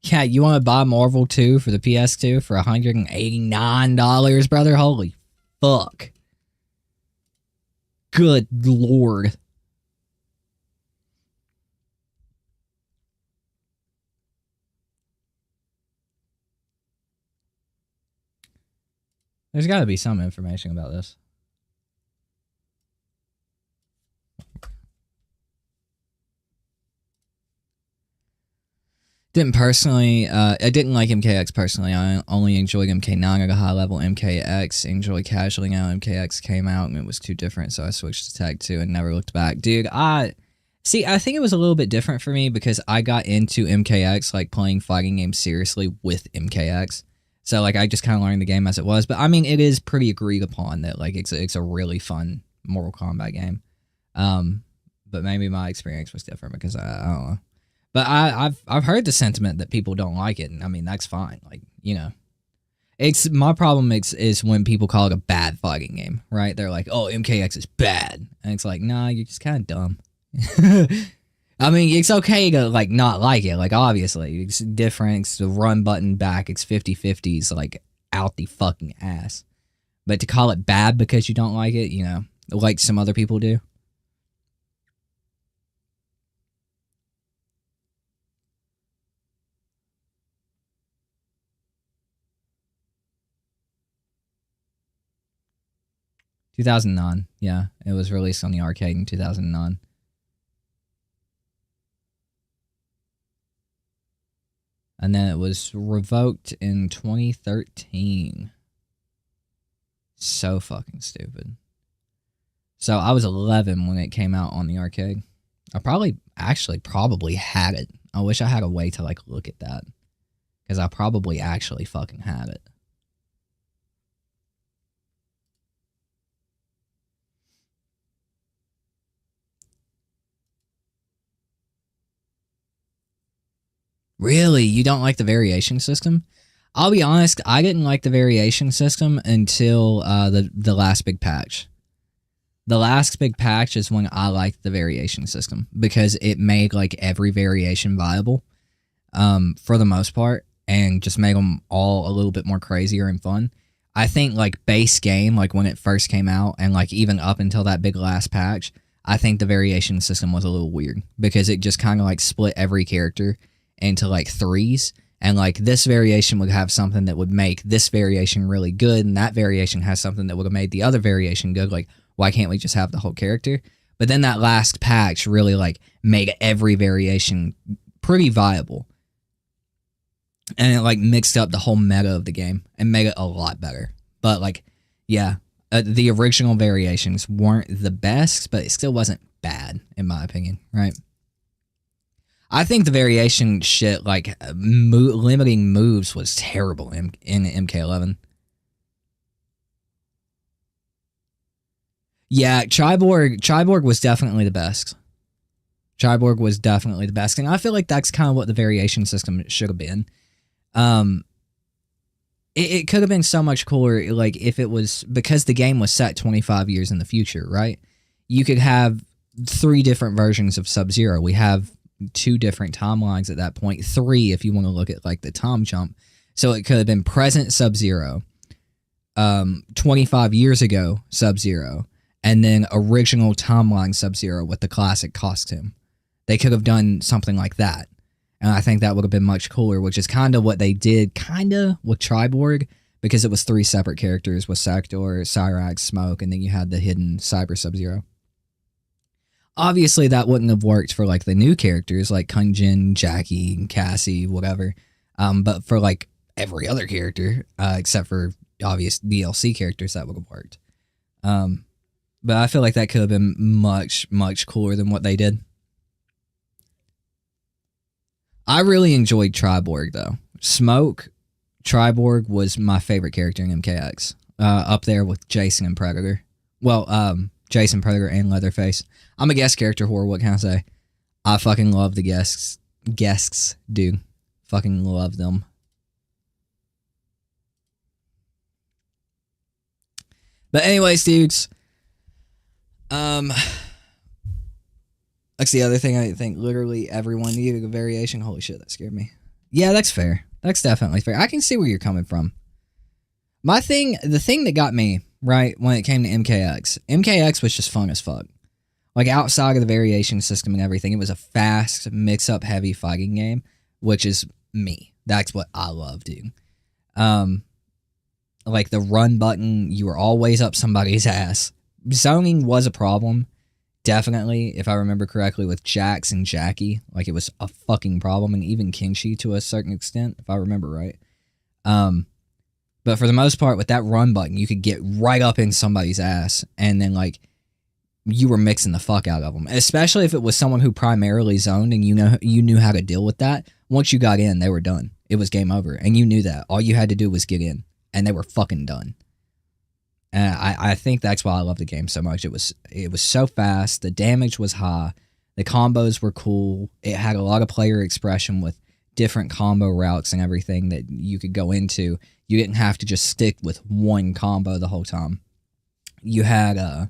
Yeah, you want to buy Marvel 2 for the PS2 for $189, brother? Holy fuck. Good lord. There's got to be some information about this. I didn't like MKX personally. I only enjoyed MK9 at a high level. MKX enjoyed casually. Now MKX came out and it was too different, so I switched to Tag 2 and never looked back. Dude, I think it was a little bit different for me because I got into MKX, like playing fighting games seriously with MKX. So like I just kind of learned the game as it was. But I mean, it is pretty agreed upon that like it's a really fun Mortal Kombat game. But maybe my experience was different because I don't know. But I've heard the sentiment that people don't like it, and I mean that's fine. Like, you know, it's my problem is when people call it a bad fighting game, right? They're like, "Oh, MKX is bad," and it's like, "Nah, you're just kind of dumb." I mean, it's okay to like not like it. Like obviously, it's different. It's the run button back. It's 50/50s like out the fucking ass. But to call it bad because you don't like it, you know, like some other people do. 2009. Yeah, it was released on the arcade in 2009. And then it was revoked in 2013. So fucking stupid. So I was 11 when it came out on the arcade. I probably had it. I wish I had a way to like look at that. Because I probably actually fucking had it. Really? You don't like the variation system? I'll be honest, I didn't like the variation system until the last big patch. The last big patch is when I liked the variation system because it made like every variation viable for the most part and just made them all a little bit more crazier and fun. I think like base game, like when it first came out and like even up until that big last patch, I think the variation system was a little weird because it just kind of like split every character into like threes, and like this variation would have something that would make this variation really good, and that variation has something that would have made the other variation good. Like, why can't we just have the whole character? But then that last patch really like made every variation pretty viable, and it like mixed up the whole meta of the game and made it a lot better. But like, yeah, the original variations weren't the best, but it still wasn't bad in my opinion, right? I think the variation shit, like limiting moves, was terrible in MK11. Yeah, Triborg was definitely the best. Triborg was definitely the best, and I feel like that's kind of what the variation system should have been. It could have been so much cooler, like if it was, because the game was set 25 years in the future, right? You could have 3 different versions of Sub-Zero. We have 2 different timelines at that point, 3 if you want to look at like the time jump. So it could have been present Sub-Zero, 25 years ago Sub-Zero, and then original timeline Sub-Zero with the classic costume. They could have done something like that, and I think that would have been much cooler, which is kind of what they did kind of with Triborg, because it was 3 separate characters with Saktor, Cyrax, Smoke, and then you had the hidden Cyber Sub-Zero. Obviously, that wouldn't have worked for like the new characters like Kunjin, Jackie, Cassie, whatever. But for like every other character, except for obvious DLC characters, that would have worked. But I feel like that could have been much, much cooler than what they did. I really enjoyed Triborg though. Smoke, Triborg was my favorite character in MKX. Up there with Jason and Predator. Well, Jason, Predator, and Leatherface. I'm a guest character whore, what can I say? I fucking love the guests. Guests, dude. Fucking love them. But anyways, dudes. That's the other thing I think literally everyone needed a variation. Holy shit, that scared me. Yeah, that's fair. That's definitely fair. I can see where you're coming from. The thing that got me, right, when it came to MKX was just fun as fuck. Like, outside of the variation system and everything, it was a fast, mix-up heavy fighting game, which is me. That's what I love, dude. Like, the run button, you were always up somebody's ass. Zoning was a problem, definitely, if I remember correctly, with Jax and Jackie. Like, it was a fucking problem, and even Kingshi to a certain extent, if I remember right. But for the most part, with that run button, you could get right up in somebody's ass, and then, like, you were mixing the fuck out of them. Especially if it was someone who primarily zoned, and you knew how to deal with that. Once you got in, they were done. It was game over, and you knew that. All you had to do was get in, and they were fucking done. And I think that's why I love the game so much. It was so fast. The damage was high. The combos were cool. It had a lot of player expression with different combo routes and everything that you could go into. You didn't have to just stick with one combo the whole time. You had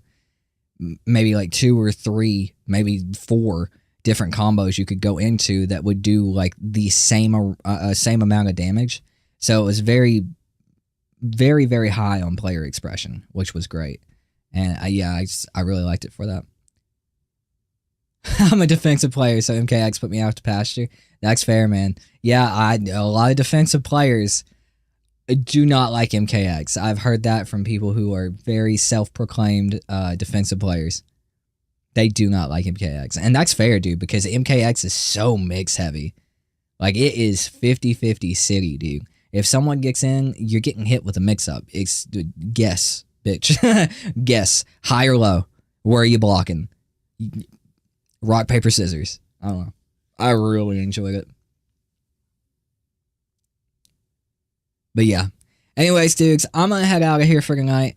maybe like 2 or 3, maybe 4 different combos you could go into that would do like the same amount of damage. So it was very, very, very high on player expression, which was great. And I really liked it for that. I'm a defensive player, so MKX put me out to pasture. That's fair, man. Yeah, a lot of defensive players do not like MKX. I've heard that from people who are very self-proclaimed defensive players. They do not like MKX. And that's fair, dude, because MKX is so mix-heavy. Like, it is 50-50 city, dude. If someone gets in, you're getting hit with a mix-up. It's guess, bitch. Guess. High or low. Where are you blocking? Rock, paper, scissors. I don't know. I really enjoyed it. But yeah. Anyways, dudes, I'm going to head out of here for tonight.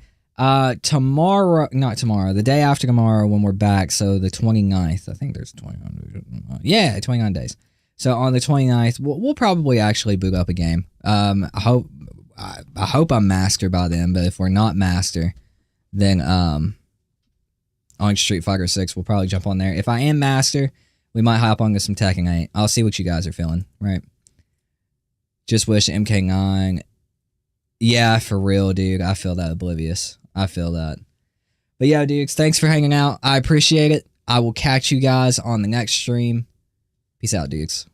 Tomorrow, not tomorrow, the day after tomorrow when we're back, so the 29th. I think there's 29. Yeah, 29 days. So on the 29th, we'll probably actually boot up a game. I hope I'm master by then, but if we're not master, then on Street Fighter 6, we'll probably jump on there. If I am master, we might hop on to some Tekken 8. I'll see what you guys are feeling, right? Just wish MK9. Yeah, for real, dude. I feel that, Oblivious. I feel that. But yeah, dudes, thanks for hanging out. I appreciate it. I will catch you guys on the next stream. Peace out, dudes.